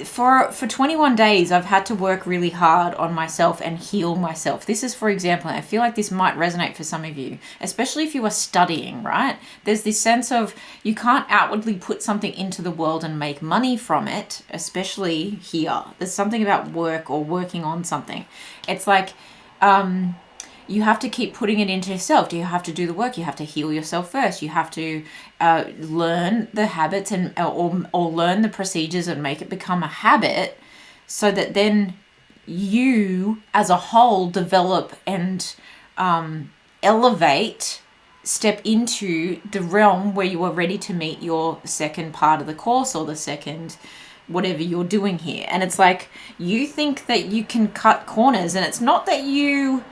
for 21 days, I've had to work really hard on myself and heal myself. This is, for example, I feel like this might resonate for some of you, especially if you are studying, right? There's this sense of you can't outwardly put something into the world and make money from it, especially here. There's something about work or working on something. It's like, you have to keep putting it into yourself. You have to do the work. You have to heal yourself first. You have to learn the habits and or learn the procedures and make it become a habit, so that then you as a whole develop and elevate, step into the realm where you are ready to meet your second part of the course, or the second whatever you're doing here. And it's like you think that you can cut corners, and it's not that you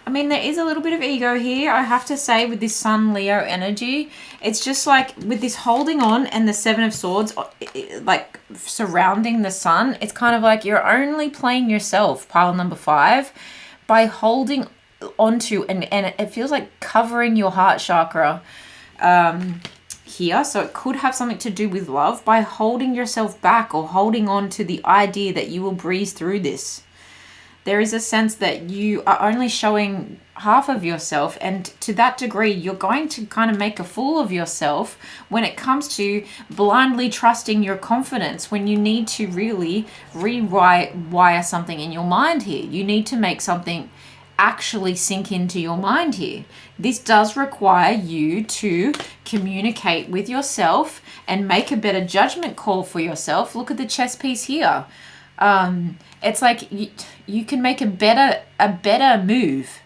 I mean, there is a little bit of ego here, I have to say, with this Sun Leo energy. It's just like with this holding on and the 7 of Swords, like surrounding the Sun, it's kind of like you're only playing yourself, pile number 5, by holding onto, and it feels like covering your heart chakra here. So it could have something to do with love, by holding yourself back or holding on to the idea that you will breeze through this. There is a sense that you are only showing half of yourself, and to that degree you're going to kind of make a fool of yourself when it comes to blindly trusting your confidence, when you need to really rewire something in your mind here. You need to make something actually sink into your mind here. This does require you to communicate with yourself and make a better judgment call for yourself. Look at the chess piece here. It's like you can make a better move.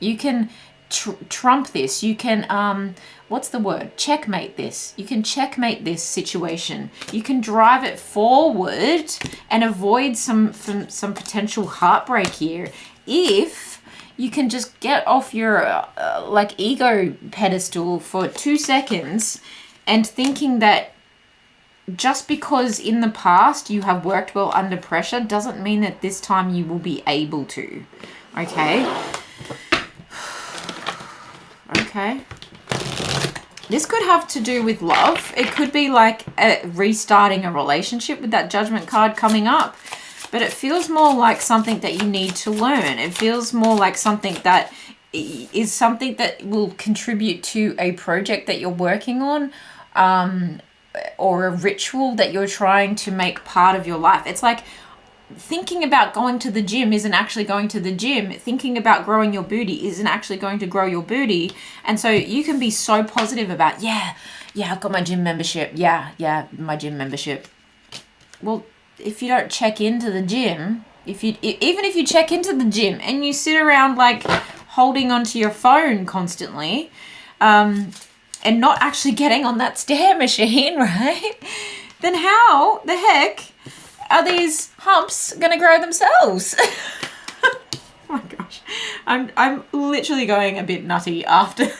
You can trump this. You can, what's the word? Checkmate this. You can checkmate this situation. You can drive it forward and avoid some potential heartbreak here if you can just get off your like ego pedestal for 2 seconds and thinking that just because in the past you have worked well under pressure doesn't mean that this time you will be able to. Okay? Okay. This could have to do with love. It could be like restarting a relationship with that Judgment card coming up. But it feels more like something that you need to learn. It feels more like something that is something that will contribute to a project that you're working on, or a ritual that you're trying to make part of your life. It's like thinking about going to the gym isn't actually going to the gym. Thinking about growing your booty isn't actually going to grow your booty. And so you can be so positive about, yeah, I've got my gym membership. Yeah, my gym membership. Well, if you don't check into the gym, even if you check into the gym and you sit around like holding onto your phone constantly, and not actually getting on that stair machine, right? Then how the heck are these humps going to grow themselves? Oh my gosh. I'm literally going a bit nutty after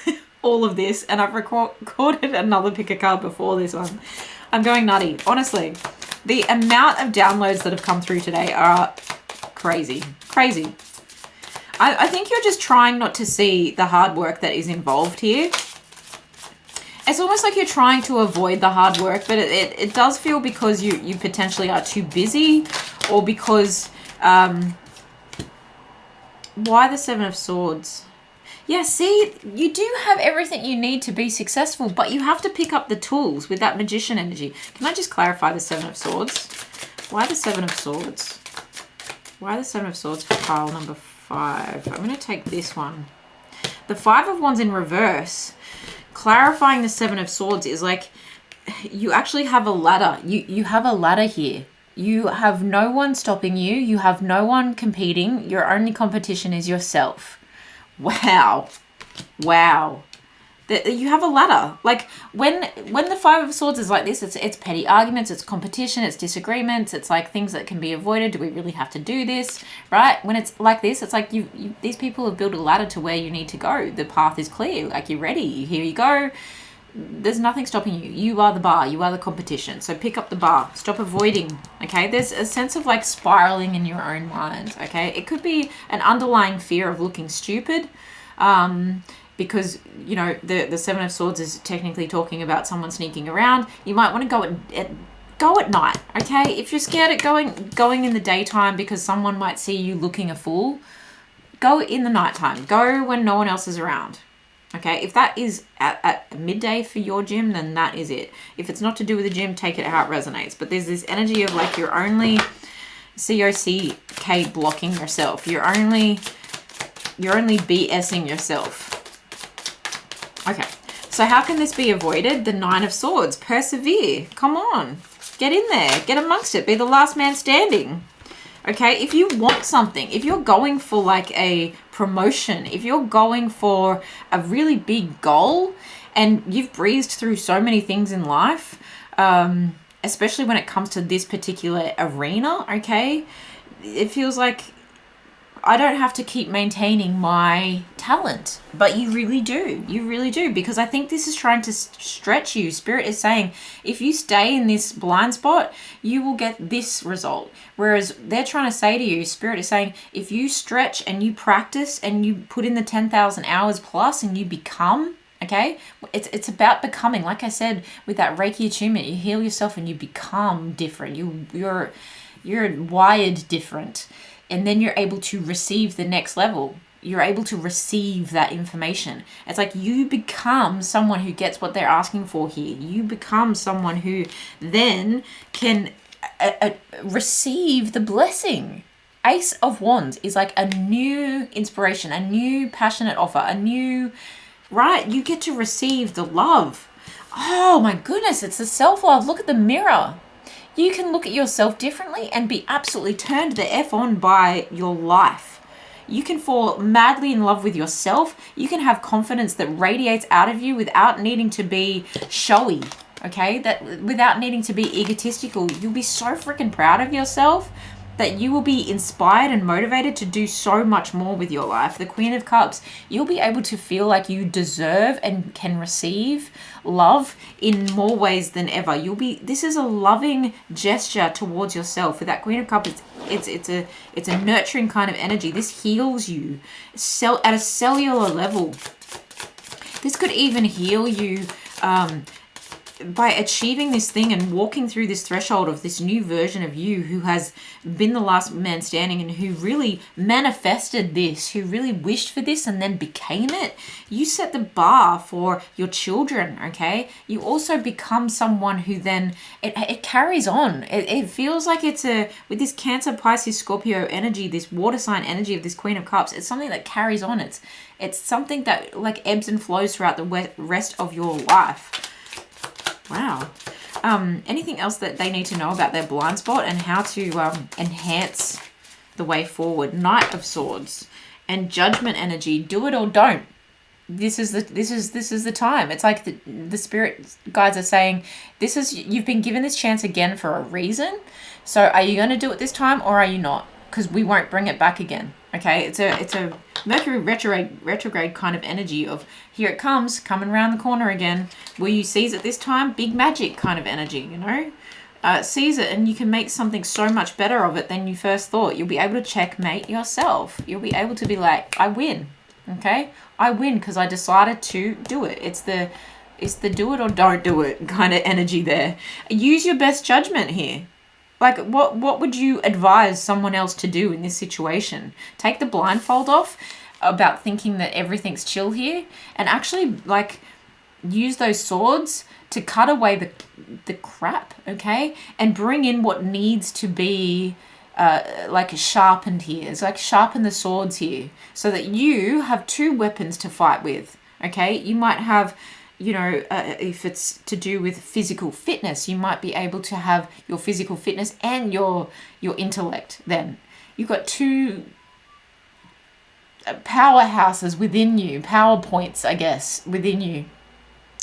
all of this, and I've recorded another pick a card before this one. I'm going nutty. Honestly, the amount of downloads that have come through today are crazy. Crazy. I think you're just trying not to see the hard work that is involved here. It's almost like you're trying to avoid the hard work, but it does feel because you potentially are too busy, or because, why the Seven of Swords? Yeah, see, you do have everything you need to be successful, but you have to pick up the tools with that Magician energy. Can I just clarify the Seven of Swords? Why the Seven of Swords? Why the Seven of Swords for pile number 5? I'm going to take this one. The Five of Wands in reverse. Clarifying the Seven of Swords is like you actually have a ladder. You have a ladder here. You have no one stopping you. You have no one competing. Your only competition is yourself. Wow. You have a ladder. Like when the Five of Swords is like this, it's petty arguments, it's competition, it's disagreements, it's like things that can be avoided. Do we really have to do this, right? When it's like this, it's like these people have built a ladder to where you need to go. The path is clear. Like you're ready. Here you go. There's nothing stopping you. You are the bar. You are the competition. So pick up the bar. Stop avoiding. Okay. There's a sense of like spiraling in your own mind. Okay. It could be an underlying fear of looking stupid. Because, you know, the Seven of Swords is technically talking about someone sneaking around. You might want to go at night, okay? If you're scared at going in the daytime because someone might see you looking a fool, go in the nighttime. Go when no one else is around, okay? If that is at midday for your gym, then that is it. If it's not to do with the gym, take it how it resonates. But there's this energy of like you're only COCK blocking yourself. You're only BSing yourself. Okay, so how can this be avoided? The Nine of Swords. Persevere. Come on. Get in there. Get amongst it. Be the last man standing. Okay, if you want something, if you're going for like a promotion, if you're going for a really big goal and you've breezed through so many things in life, especially when it comes to this particular arena, okay, it feels like I don't have to keep maintaining my talent, but you really do. You really do, because I think this is trying to stretch you. Spirit is saying, if you stay in this blind spot, you will get this result. Whereas they're trying to say to you, Spirit is saying, if you stretch and you practice and you put in the 10,000 hours plus and you become, okay, it's about becoming. Like I said, with that Reiki attunement, you heal yourself and you become different. You're wired different. And then you're able to receive the next level. You're able to receive that information. It's like you become someone who gets what they're asking for here. You become someone who then can receive the blessing. Ace of Wands is like a new inspiration, a new passionate offer, a new, right? You get to receive the love. Oh my goodness, it's the self-love. Look at the mirror. you can look at yourself differently and be absolutely turned the F on by your life. You can fall madly in love with yourself. You can have confidence that radiates out of you without needing to be showy, okay? That without needing to be egotistical. You'll be so freaking proud of yourself that you will be inspired and motivated to do so much more with your life. The Queen of Cups, you'll be able to feel like you deserve and can receive love in more ways than ever. This is a loving gesture towards yourself. With that Queen of Cups, it's a nurturing kind of energy. This heals you at a cellular level. This could even heal you by achieving this thing and walking through this threshold of this new version of you who has been the last man standing and who really manifested this, who really wished for this and then became it. You set the bar for your children, okay? You also become someone who then, it carries on. It feels like it's with this Cancer, Pisces, Scorpio energy, this water sign energy of this Queen of Cups, it's something that carries on. It's something that like ebbs and flows throughout the rest of your life. Wow. Anything else that they need to know about their blind spot and how to enhance the way forward? Knight of Swords and Judgment energy. Do it or don't. This is the time. It's like the spirit guides are saying, you've been given this chance again for a reason. So are you going to do it this time or are you not? Because we won't bring it back again. Okay, it's a Mercury retrograde kind of energy of here it comes, coming around the corner again. Will you seize it this time? Big magic kind of energy, you know? Seize it and you can make something so much better of it than you first thought. You'll be able to checkmate yourself. You'll be able to be like, I win, okay? I win because I decided to do it. It's the do it or don't do it kind of energy there. Use your best judgment here. Like, what would you advise someone else to do in this situation? Take the blindfold off about thinking that everything's chill here and actually, like, use those swords to cut away the crap, okay? And bring in what needs to be, like, sharpened here. It's like sharpen the swords here so that you have two weapons to fight with, okay? You might have... if it's to do with physical fitness, you might be able to have your physical fitness and your intellect then. You've got two powerhouses within you, power points, I guess, within you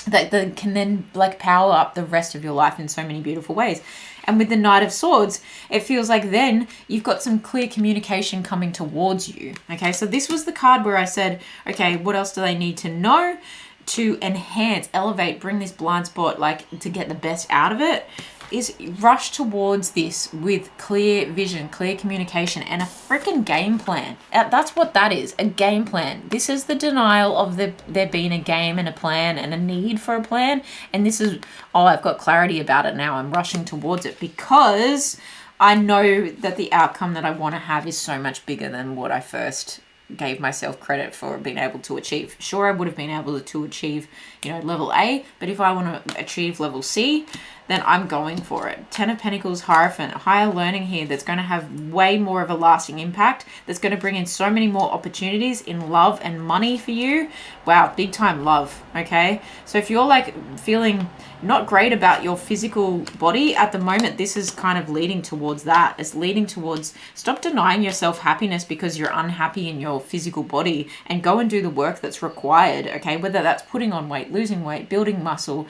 that can then like power up the rest of your life in so many beautiful ways. And with the Knight of Swords, it feels like then you've got some clear communication coming towards you. Okay, so this was the card where I said, okay, what else do they need to know to enhance, elevate, bring this blind spot, like to get the best out of it, is rush towards this with clear vision, clear communication, and a freaking game plan. That's what that is, a game plan. This is the denial of there being a game and a plan and a need for a plan. And this is, I've got clarity about it now. I'm rushing towards it because I know that the outcome that I want to have is so much bigger than what I first gave myself credit for being able to achieve. Sure, I would have been able to achieve, level A, but if I want to achieve level C, then I'm going for it. 10 of Pentacles, Hierophant, higher learning here that's going to have way more of a lasting impact, that's going to bring in so many more opportunities in love and money for you. Wow, big time love, okay? So if you're like feeling not great about your physical body at the moment, this is kind of leading towards that. It's leading towards stop denying yourself happiness because you're unhappy in your physical body and go and do the work that's required, okay? Whether that's putting on weight, losing weight, building muscle,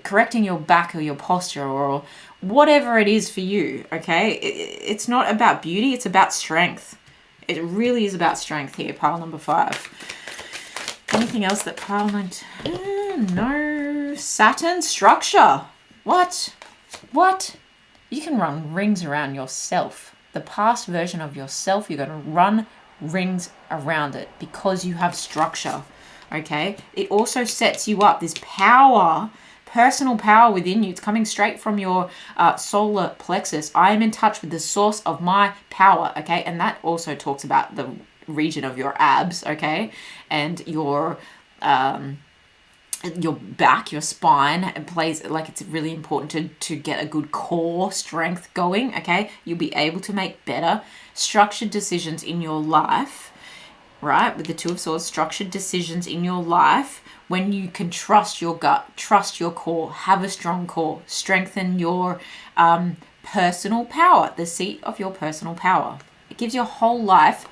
correcting your back or your posture or whatever it is for you, okay? It's not about beauty, it's about strength. It really is about strength here, pile number 5. Anything else that pile number... no. Saturn, structure. What? You can run rings around yourself. The past version of yourself, you're going to run rings around it because you have structure, okay? It also sets you up, this power, personal power within you. It's coming straight from your solar plexus. I am in touch with the source of my power, okay? And that also talks about the region of your abs, okay? And your back, your spine, it plays, like, it's really important to get a good core strength going, okay? You'll be able to make better structured decisions in your life, right? With the Two of Swords, structured decisions in your life when you can trust your gut, trust your core, have a strong core, strengthen your personal power, the seat of your personal power. It gives your whole life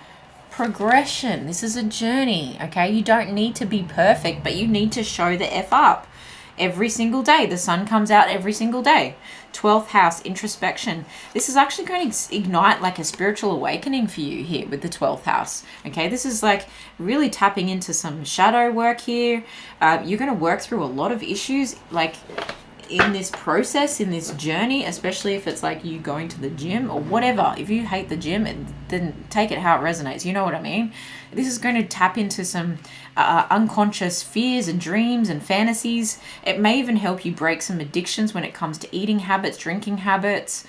progression. This is a journey, okay? You don't need to be perfect, but you need to show the F up every single day. The sun comes out every single day. 12th house, introspection. This is actually going to ignite like a spiritual awakening for you here with the 12th house. Okay, this is like really tapping into some shadow work here. You're going to work through a lot of issues like in this process, in this journey, especially if it's like you going to the gym or whatever. If you hate the gym, then take it how it resonates. You know what I mean? This is going to tap into some unconscious fears and dreams and fantasies. It may even help you break some addictions when it comes to eating habits, drinking habits,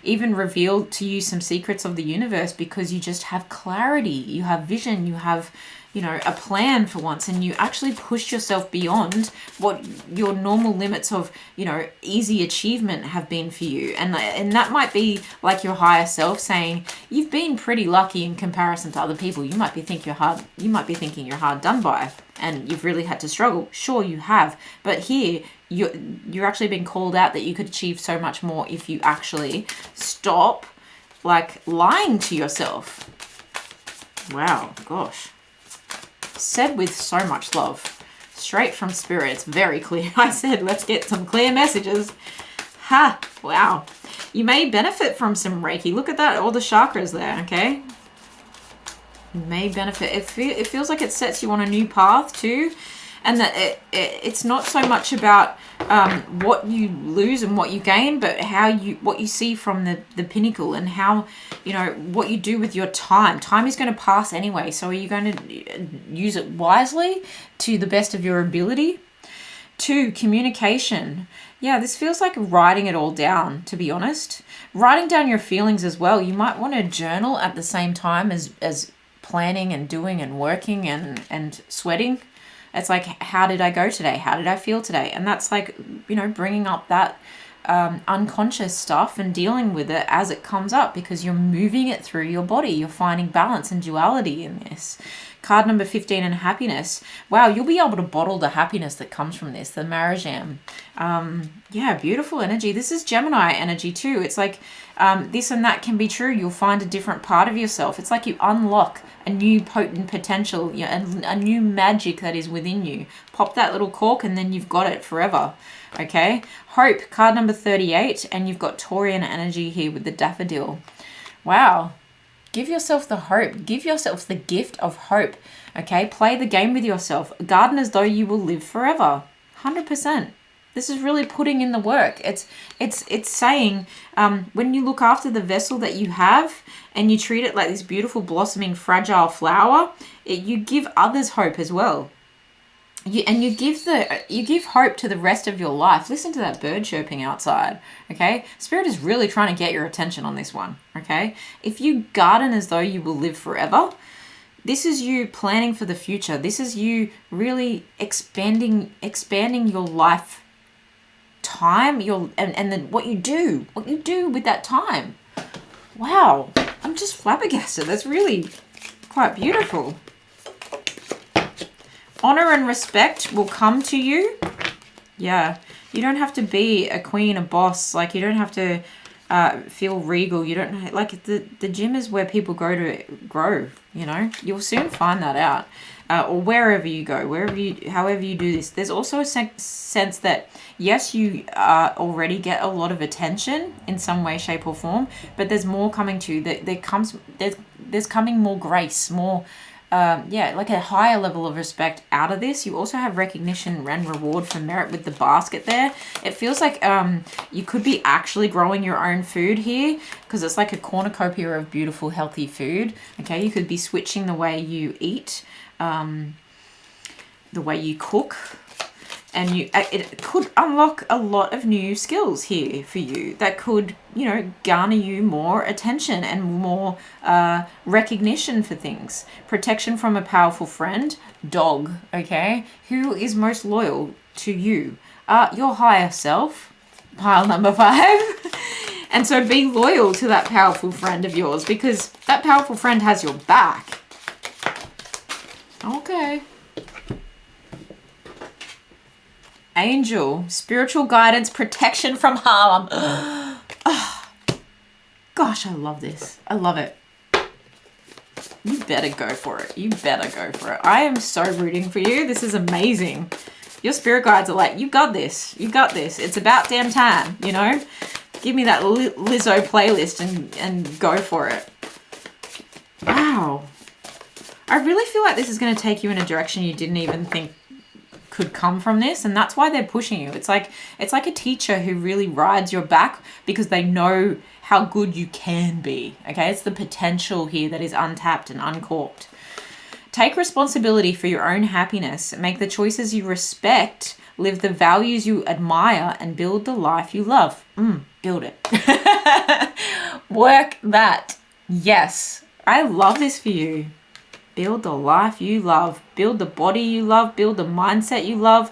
even reveal to you some secrets of the universe, because you just have clarity, you have vision, you have, you know, a plan for once, and you actually push yourself beyond what your normal limits of, you know, easy achievement have been for you. And that might be like your higher self saying, you've been pretty lucky in comparison to other people. You might be thinking you're hard done by and you've really had to struggle. Sure, you have, but here you're actually being called out that you could achieve so much more if you actually stop like lying to yourself. Wow, gosh. Said with so much love, straight from spirit. It's very clear. I said, let's get some clear messages. Ha! Wow. You may benefit from some Reiki. Look at that, all the chakras there, okay? You may benefit. It feels like it sets you on a new path too. And that it's not so much about what you lose and what you gain, but what you see from the pinnacle, and how, you know, what you do with your time. Time is going to pass anyway, so are you going to use it wisely to the best of your ability? 2, communication. Yeah, this feels like writing it all down, to be honest. Writing down your feelings as well. You might want to journal at the same time as planning and doing and working and sweating. It's like, how did I go today? How did I feel today? And that's like, you know, bringing up that unconscious stuff and dealing with it as it comes up, because you're moving it through your body. You're finding balance and duality in this. Card number 15, and happiness. Wow, you'll be able to bottle the happiness that comes from this, the Marajam. Yeah, beautiful energy. This is Gemini energy too. It's like this and that can be true. You'll find a different part of yourself. It's like you unlock a new potent potential, you know, a new magic that is within you. Pop that little cork and then you've got it forever. Okay, hope, card number 38, and you've got Taurian energy here with the daffodil. Wow. Give yourself the hope. Give yourself the gift of hope. Okay, play the game with yourself. Garden as though you will live forever. 100%. This is really putting in the work. It's saying when you look after the vessel that you have and you treat it like this beautiful blossoming fragile flower, you give others hope as well. You give hope to the rest of your life. Listen to that bird chirping outside, okay? Spirit is really trying to get your attention on this one, okay? If you garden as though you will live forever, this is you planning for the future. This is you really expanding your life time, and then what you do with that time. Wow, I'm just flabbergasted. That's really quite beautiful. Honor and respect will come to you. Yeah, you don't have to be a queen, a boss. Like, you don't have to feel regal. You don't, like, the gym is where people go to grow, you know. You'll soon find that out. Or wherever you go, however you do this. There's also a sense that, yes, you already get a lot of attention in some way, shape or form, but there's more coming to you. There's coming more grace, more, like a higher level of respect out of this. You also have recognition and reward for merit with the basket there. It feels like you could be actually growing your own food here, because it's like a cornucopia of beautiful, healthy food. Okay, you could be switching the way you eat, the way you cook, and it could unlock a lot of new skills here for you that could, you know, garner you more attention and more recognition for things. Protection from a powerful friend, dog, okay? Who is most loyal to you? Your higher self, pile number 5. And so be loyal to that powerful friend of yours, because that powerful friend has your back. Okay. Angel, spiritual guidance, protection from harm. Gosh, I love this. I love it. You better go for it. You better go for it. I am so rooting for you. This is amazing. Your spirit guides are like, you got this. You got this. It's about damn time, you know? Give me that Lizzo playlist and go for it. Wow. I really feel like this is going to take you in a direction you didn't even think could come from this, and that's why they're pushing you. It's like a teacher who really rides your back because they know how good you can be. Okay, it's the potential here that is untapped and uncorked. Take responsibility for your own happiness. Make the choices you respect, live the values you admire, and build the life you love. Build it. Work that. Yes, I love this for you. Build the life you love. Build the body you love. Build the mindset you love.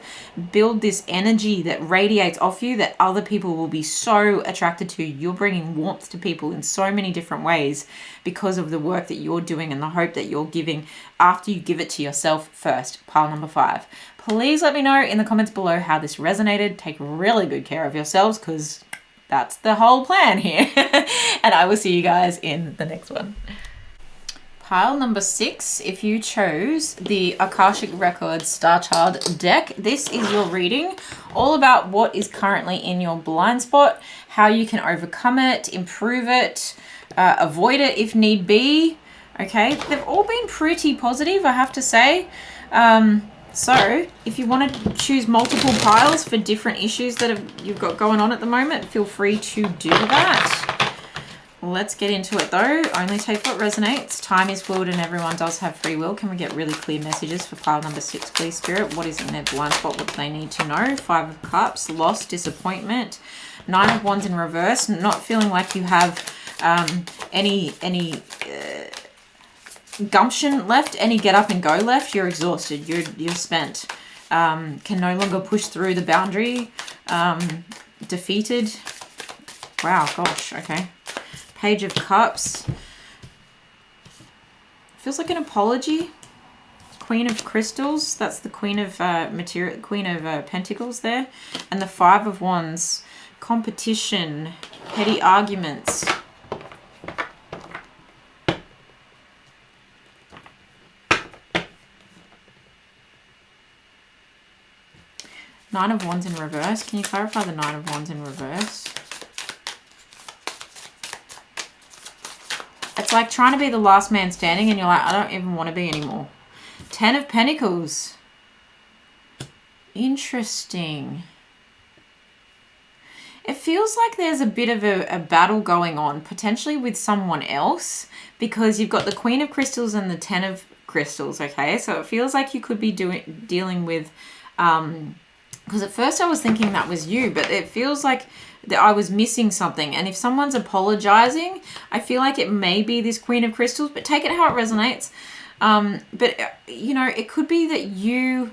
Build this energy that radiates off you that other people will be so attracted to. You're bringing warmth to people in so many different ways because of the work that you're doing and the hope that you're giving after you give it to yourself first. Pile number 5. Please let me know in the comments below how this resonated. Take really good care of yourselves because that's the whole plan here. And I will see you guys in the next one. Pile number 6, if you chose the Akashic Records Starchild deck, this is your reading all about what is currently in your blind spot, how you can overcome it, improve it, avoid it if need be. Okay, they've all been pretty positive, I have to say. So if you want to choose multiple piles for different issues that you've got going on at the moment, feel free to do that. Let's get into it though. Only take what resonates. Time is fluid and everyone does have free will. Can we get really clear messages for pile number 6, please, Spirit? What is in their blind spot? What do they need to know? 5 of Cups, loss, disappointment. 9 of Wands in reverse. Not feeling like you have any gumption left, any get up and go left. You're exhausted. You're spent. Can no longer push through the boundary. Defeated. Wow, gosh, okay. Page of Cups. Feels like an apology. Queen of Crystals. That's the Queen of Queen of Pentacles there. And the 5 of Wands. Competition. Petty arguments. Nine of Wands in reverse. Can you clarify the 9 of Wands in reverse? It's like trying to be the last man standing and you're like, I don't even want to be anymore. 10 of Pentacles. Interesting. It feels like there's a bit of a battle going on, potentially with someone else, because you've got the Queen of Crystals and the 10 of Crystals, okay? So it feels like you could be dealing with... because at first I was thinking that was you, but it feels like that I was missing something. And if someone's apologizing, I feel like it may be this Queen of Crystals, but take it how it resonates. But, you know, it could be that you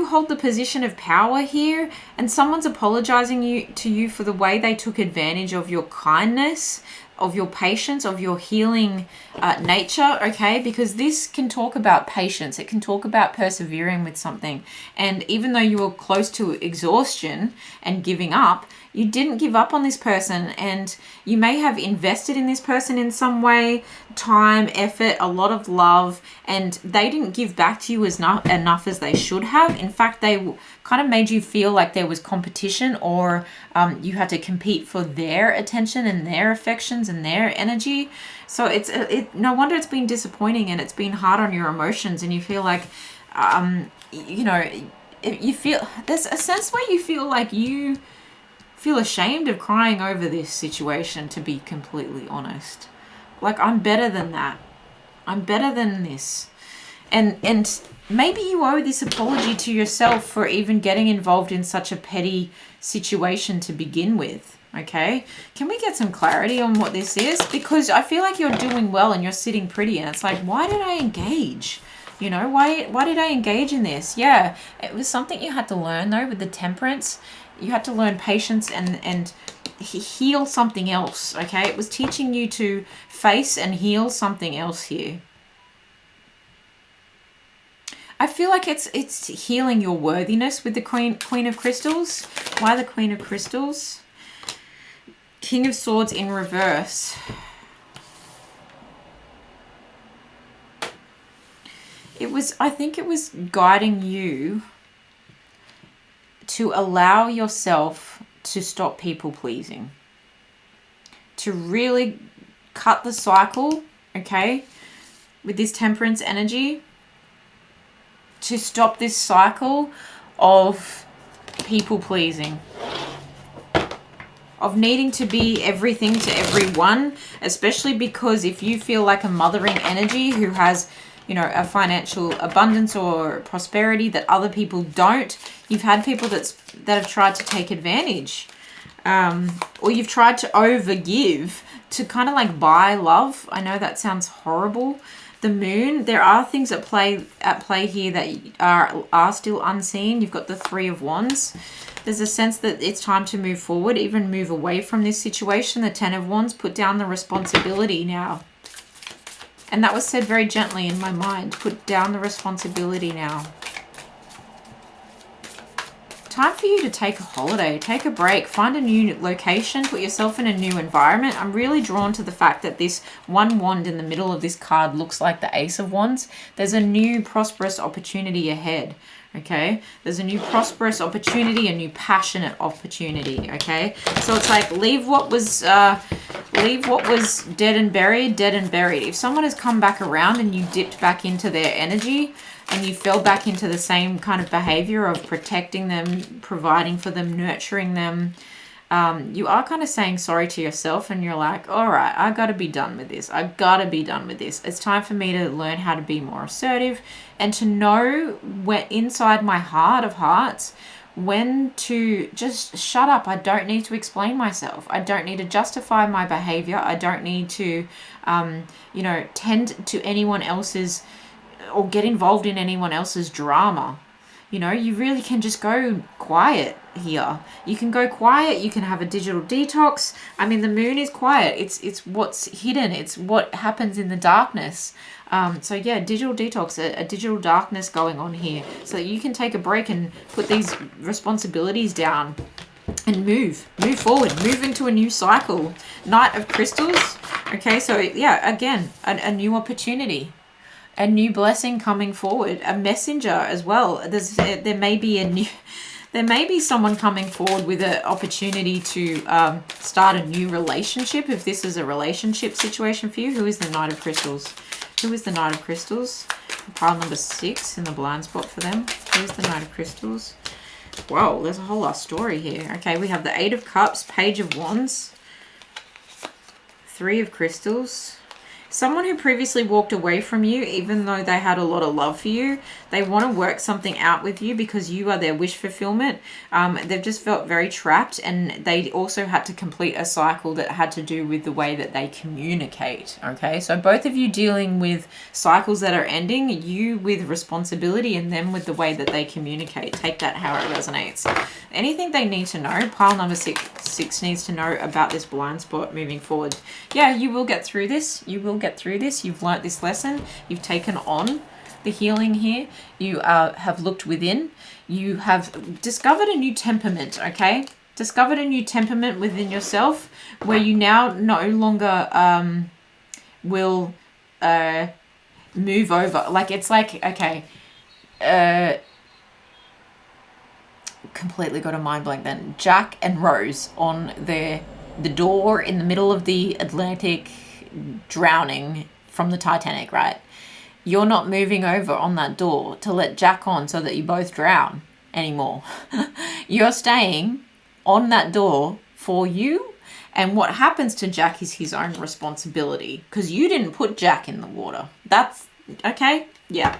hold the position of power here and someone's apologizing to you for the way they took advantage of your kindness, of your patience, of your healing nature, okay? Because this can talk about patience. It can talk about persevering with something. And even though you were close to exhaustion and giving up, you didn't give up on this person, and you may have invested in this person in some way, time, effort, a lot of love, and they didn't give back to you as enough as they should have. In fact, they kind of made you feel like there was competition, or you had to compete for their attention and their affections and their energy. So it's no wonder it's been disappointing and it's been hard on your emotions, and you feel like, you know, you feel there's a sense where you feel like you feel ashamed of crying over this situation, to be completely honest. Like, I'm better than that. I'm better than this. And maybe you owe this apology to yourself for even getting involved in such a petty situation to begin with. Okay, can we get some clarity on what this is? Because I feel like you're doing well and you're sitting pretty, and it's like, why did I engage? You know, why did I engage in this? Yeah, it was something you had to learn though with the Temperance. You had to learn patience and heal something else, okay? It was teaching you to face and heal something else here. I feel like it's healing your worthiness with the Queen of Crystals. Why the Queen of Crystals? King of Swords in reverse. I think it was guiding you to allow yourself to stop people pleasing. To really cut the cycle, okay, with this Temperance energy. To stop this cycle of people pleasing. Of needing to be everything to everyone, especially because if you feel like a mothering energy who has, you know, a financial abundance or prosperity that other people don't, you've had people that have tried to take advantage, or you've tried to overgive to kind of like buy love. I know that sounds horrible. The moon, there are things at play here that are still unseen. You've got the Three of Wands. There's a sense that it's time to move forward, even move away from this situation. The Ten of Wands, put down the responsibility now. And that was said very gently in my mind. Put down the responsibility now. Time for you to take a holiday, take a break, find a new location, put yourself in a new environment. I'm really drawn to the fact that this one wand in the middle of this card looks like the Ace of Wands. There's a new prosperous opportunity ahead. Okay, there's a new prosperous opportunity, a new passionate opportunity. Okay, so it's like leave what was dead and buried. If someone has come back around and you dipped back into their energy and you fell back into the same kind of behavior of protecting them, providing for them, nurturing them, you are kind of saying sorry to yourself, and you're like, all right, I got to be done with this. I got to be done with this. It's time for me to learn how to be more assertive and to know when inside my heart of hearts when to just shut up. I don't need to explain myself. I don't need to justify my behavior. I don't need to, you know, tend to anyone else's or get involved in anyone else's drama. You know, you really can just go quiet here. You can go quiet. You can have a digital detox. I mean, the moon is quiet. It's what's hidden. It's what happens in the darkness. So yeah, digital detox, a digital darkness going on here. So that you can take a break and put these responsibilities down and move forward, move into a new cycle. Knight of Crystals. Okay, so yeah, again, a new opportunity. A new blessing coming forward, a messenger as well. There may be someone coming forward with an opportunity to start a new relationship. If this is a relationship situation for you, who is the Knight of Crystals? Who is the Knight of Crystals? Pile number 6 in the blind spot for them. Who is the Knight of Crystals? Whoa, there's a whole lot of story here. Okay, we have the 8 of Cups, Page of Wands, 3 of Crystals. Someone who previously walked away from you, even though they had a lot of love for you, they want to work something out with you because you are their wish fulfillment. They've just felt very trapped, and they also had to complete a cycle that had to do with the way that they communicate. Okay, so both of you dealing with cycles that are ending, you with responsibility and them with the way that they communicate. Take that how it resonates. Anything they need to know, pile number 6 needs to know about this blind spot moving forward. Yeah, you will get through this. You will get through this. You've learnt this lesson. You've taken on the healing here. You have looked within. You have discovered a new temperament, okay? Discovered a new temperament within yourself where you now no longer will move over. Like, it's like, okay, completely got a mind blank then. Jack and Rose on the door in the middle of the Atlantic, drowning from the Titanic, right? You're not moving over on that door to let Jack on so that you both drown anymore. You're staying on that door for you, and what happens to Jack is his own responsibility because you didn't put Jack in the water. That's okay. Yeah.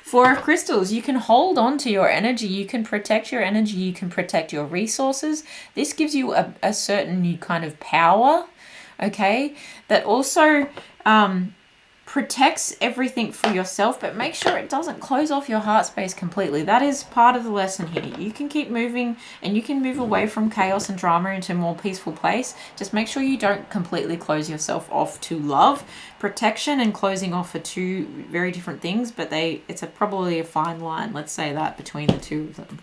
4 of Crystals. You can hold on to your energy. You can protect your energy. You can protect your resources. This gives you a certain new kind of power, okay, that also protects everything for yourself, but make sure it doesn't close off your heart space completely. That is part of the lesson here. You can keep moving, and you can move away from chaos and drama into a more peaceful place. Just make sure you don't completely close yourself off to love. Protection and closing off are two very different things, but it's probably a fine line, let's say that, between the two of them.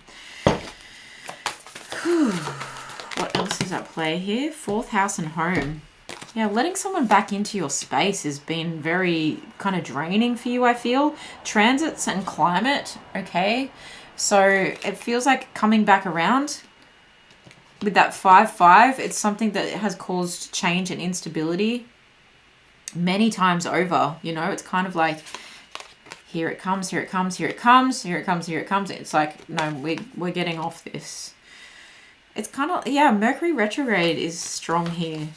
What else is at play here? 4th house and home. Yeah, letting someone back into your space has been very kind of draining for you, I feel. Transits and climate, okay? So it feels like coming back around with that 5-5. It's something that has caused change and instability many times over. You know, it's kind of like, here it comes, here it comes, here it comes, here it comes, here it comes. It's like, no, we're getting off this. It's kind of, yeah, Mercury retrograde is strong here.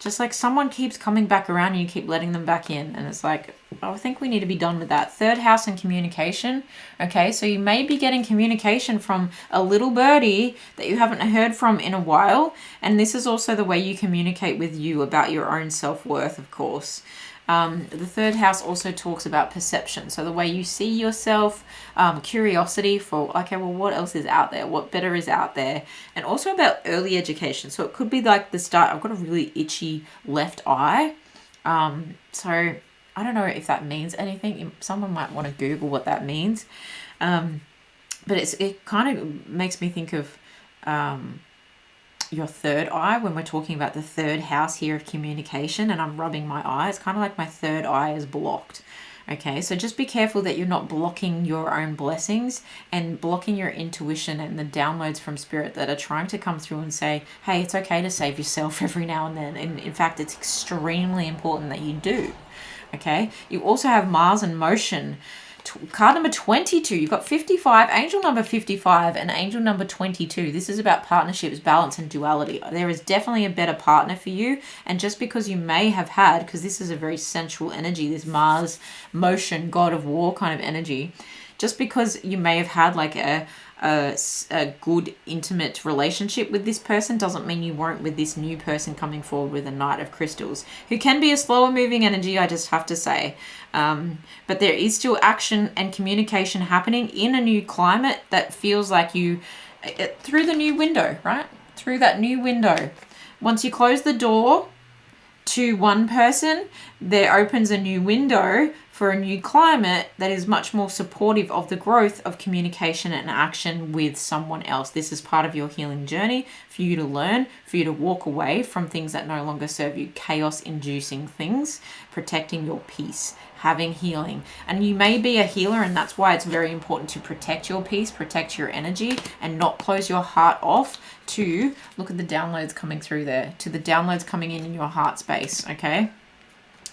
Just like someone keeps coming back around and you keep letting them back in. And it's like, I think we need to be done with that. 3rd house and communication. Okay, so you may be getting communication from a little birdie that you haven't heard from in a while. And this is also the way you communicate with you about your own self-worth, of course. The 3rd house also talks about perception. So the way you see yourself, curiosity for, okay, well, what else is out there? What better is out there? And also about early education. So it could be like the start. I've got a really itchy left eye. So I don't know if that means anything. Someone might want to Google what that means. But it kind of makes me think of your 3rd eye when we're talking about the 3rd house here of communication, and I'm rubbing my eye. It's kind of like my 3rd eye is blocked. Okay, so just be careful that you're not blocking your own blessings and blocking your intuition and the downloads from spirit that are trying to come through and say, hey, it's okay to save yourself every now and then. And in fact, it's extremely important that you do. Okay, you also have Mars in motion. Card number 22, you've got 55, angel number 55 and angel number 22. This is about partnerships, balance and duality. There is definitely a better partner for you. And just because you may have had, because this is a very sensual energy, this Mars motion, god of war kind of energy, just because you may have had like a good intimate relationship with this person doesn't mean you won't with this new person coming forward with a Knight of Crystals, who can be a slower moving energy, I just have to say. But there is still action and communication happening in a new climate that feels like you, through the new window, right? Through that new window. Once you close the door to one person, there opens a new window for a new climate that is much more supportive of the growth of communication and action with someone else. This is part of your healing journey for you to learn, for you to walk away from things that no longer serve you, chaos-inducing things, protecting your peace, having healing. And you may be a healer, and that's why it's very important to protect your peace, protect your energy, and not close your heart off to, look at the downloads coming through there, to the downloads coming in your heart space, okay?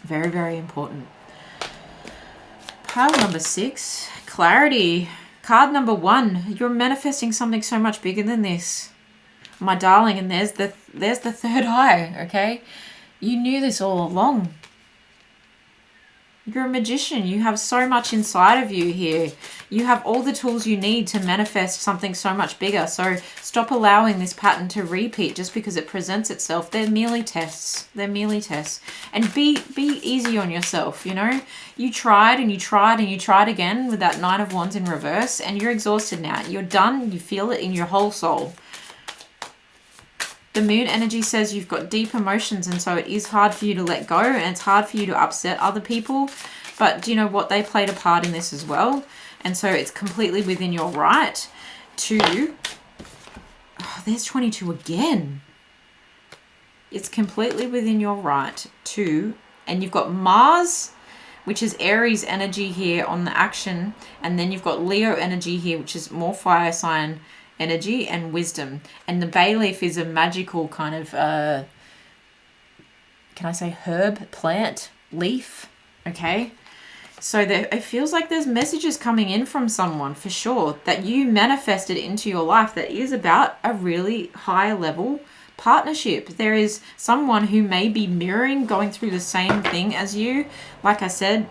Very, very important. Pile number 6, clarity. Card number 1, you're manifesting something so much bigger than this, my darling. And there's the 3rd eye, okay? You knew this all along. You're a magician. You have so much inside of you here. You have all the tools you need to manifest something so much bigger. So stop allowing this pattern to repeat just because it presents itself. They're merely tests. They're merely tests. And be easy on yourself, you know. You tried and you tried and you tried again with that 9 of Wands in reverse, and you're exhausted now. You're done. You feel it in your whole soul. The moon energy says you've got deep emotions, and so it is hard for you to let go, and it's hard for you to upset other people. But do you know what? They played a part in this as well. And so it's completely within your right to... Oh, there's 22 again. It's completely within your right to... And you've got Mars, which is Aries energy here on the action. And then you've got Leo energy here, which is more fire sign energy and wisdom. And the bay leaf is a magical kind of can I say herb, plant, leaf, okay? So it feels like there's messages coming in from someone for sure that you manifested into your life that is about a really high level partnership. There is someone who may be mirroring, going through the same thing as you. Like I said,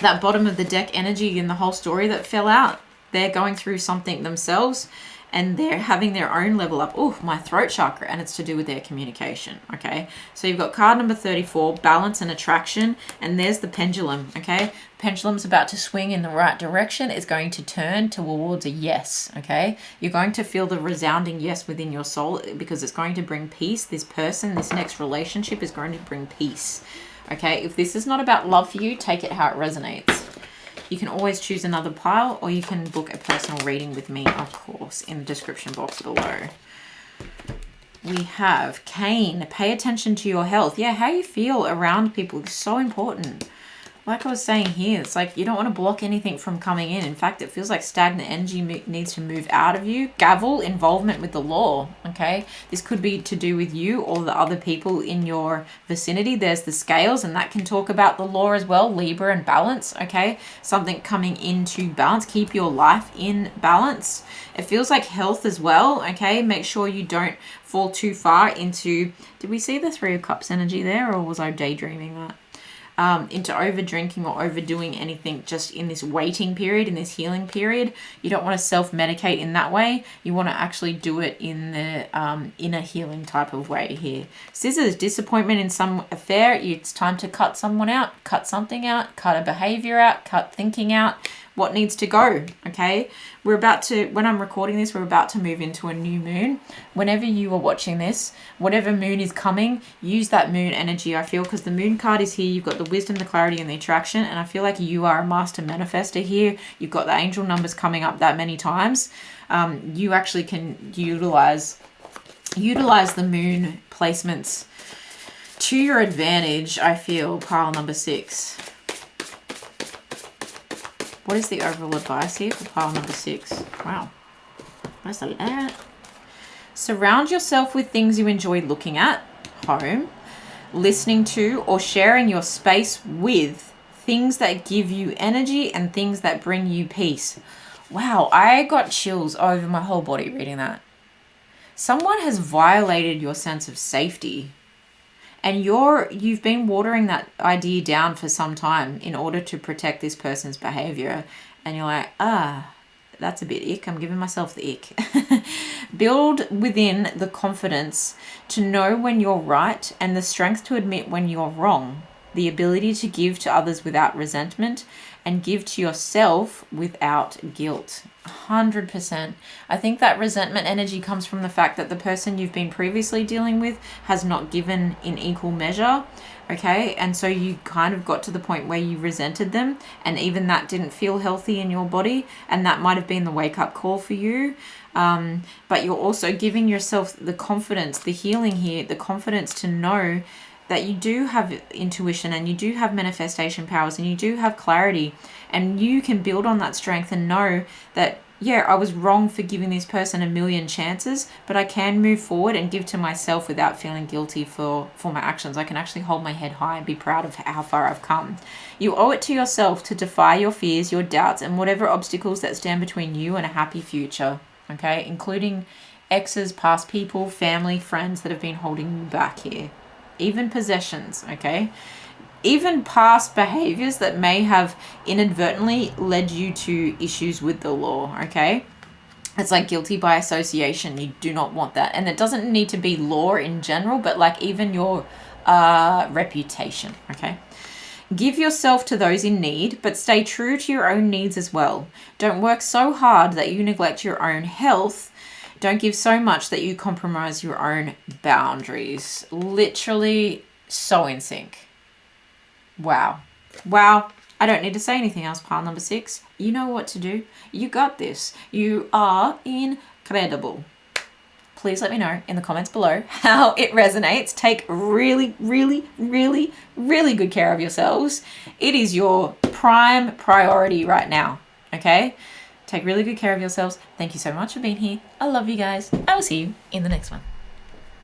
that bottom of the deck energy in the whole story that fell out, they're going through something themselves, and they're having their own level up. Oh, my throat chakra, and it's to do with their communication, okay? So you've got card number 34, balance and attraction, and there's the pendulum, okay? Pendulum's about to swing in the right direction. It's going to turn towards a yes, okay? You're going to feel the resounding yes within your soul because it's going to bring peace. This person, this next relationship is going to bring peace, okay? If this is not about love for you, take it how it resonates. You can always choose another pile, or you can book a personal reading with me, of course, in the description box below. we have Cain. Pay attention to your health. Yeah, how you feel around people is so important. Like I was saying here, it's like you don't want to block anything from coming in. In fact, it feels like stagnant energy needs to move out of you. Gavel, involvement with the law, okay? This could be to do with you or the other people in your vicinity. There's the scales, and that can talk about the law as well. Libra and balance, okay? Something coming into balance. Keep your life in balance. It feels like health as well, okay? Make sure you don't fall too far into... Did we see the Three of Cups energy there, or was I daydreaming that? Into over drinking or overdoing anything just in this waiting period, in this healing period. You don't want to self-medicate in that way. You want to actually do it in the inner healing type of way here. Scissors, disappointment in some affair. It's time to cut someone out, cut something out, cut a behavior out, cut thinking out. What needs to go, okay? We're about to, when I'm recording this, we're about to move into a new moon. Whenever you are watching this, whatever moon is coming, use that moon energy, I feel, because the moon card is here. You've got the wisdom, the clarity, and the attraction, and I feel like you are a master manifester here. You've got the angel numbers coming up that many times. You actually can utilize the moon placements to your advantage, I feel, pile number 6. What is the overall advice here for pile number 6? Wow. That's a lot. Surround yourself with things you enjoy looking at, home, listening to, or sharing your space with. Things that give you energy and things that bring you peace. Wow, I got chills over my whole body reading that. Someone has violated your sense of safety. And you've been watering that idea down for some time in order to protect this person's behavior. And you're like, that's a bit ick. I'm giving myself the ick. Build within the confidence to know when you're right and the strength to admit when you're wrong. The ability to give to others without resentment and give to yourself without guilt. 100%. I think that resentment energy comes from the fact that the person you've been previously dealing with has not given in equal measure. Okay, and so you kind of got to the point where you resented them, and even that didn't feel healthy in your body, and that might have been the wake-up call for you. But you're also giving yourself the confidence, the healing here, the confidence to know that you do have intuition and you do have manifestation powers and you do have clarity, and you can build on that strength and know that, yeah, I was wrong for giving this person a million chances, but I can move forward and give to myself without feeling guilty for my actions. I can actually hold my head high and be proud of how far I've come. You owe it to yourself to defy your fears, your doubts, and whatever obstacles that stand between you and a happy future, okay? Including exes, past people, family, friends that have been holding you back here. Even possessions, okay? Even past behaviors that may have inadvertently led you to issues with the law, okay? It's like guilty by association. You do not want that. And it doesn't need to be law in general, but like even your reputation, okay? Give yourself to those in need, but stay true to your own needs as well. Don't work so hard that you neglect your own health. Don't give so much that you compromise your own boundaries. Literally so in sync. Wow. Wow. I don't need to say anything else, pile number 6. You know what to do. You got this. You are incredible. Please let me know in the comments below how it resonates. Take really, really, really, really good care of yourselves. It is your prime priority right now, okay? Take really good care of yourselves. Thank you so much for being here. I love you guys. I will see you in the next one.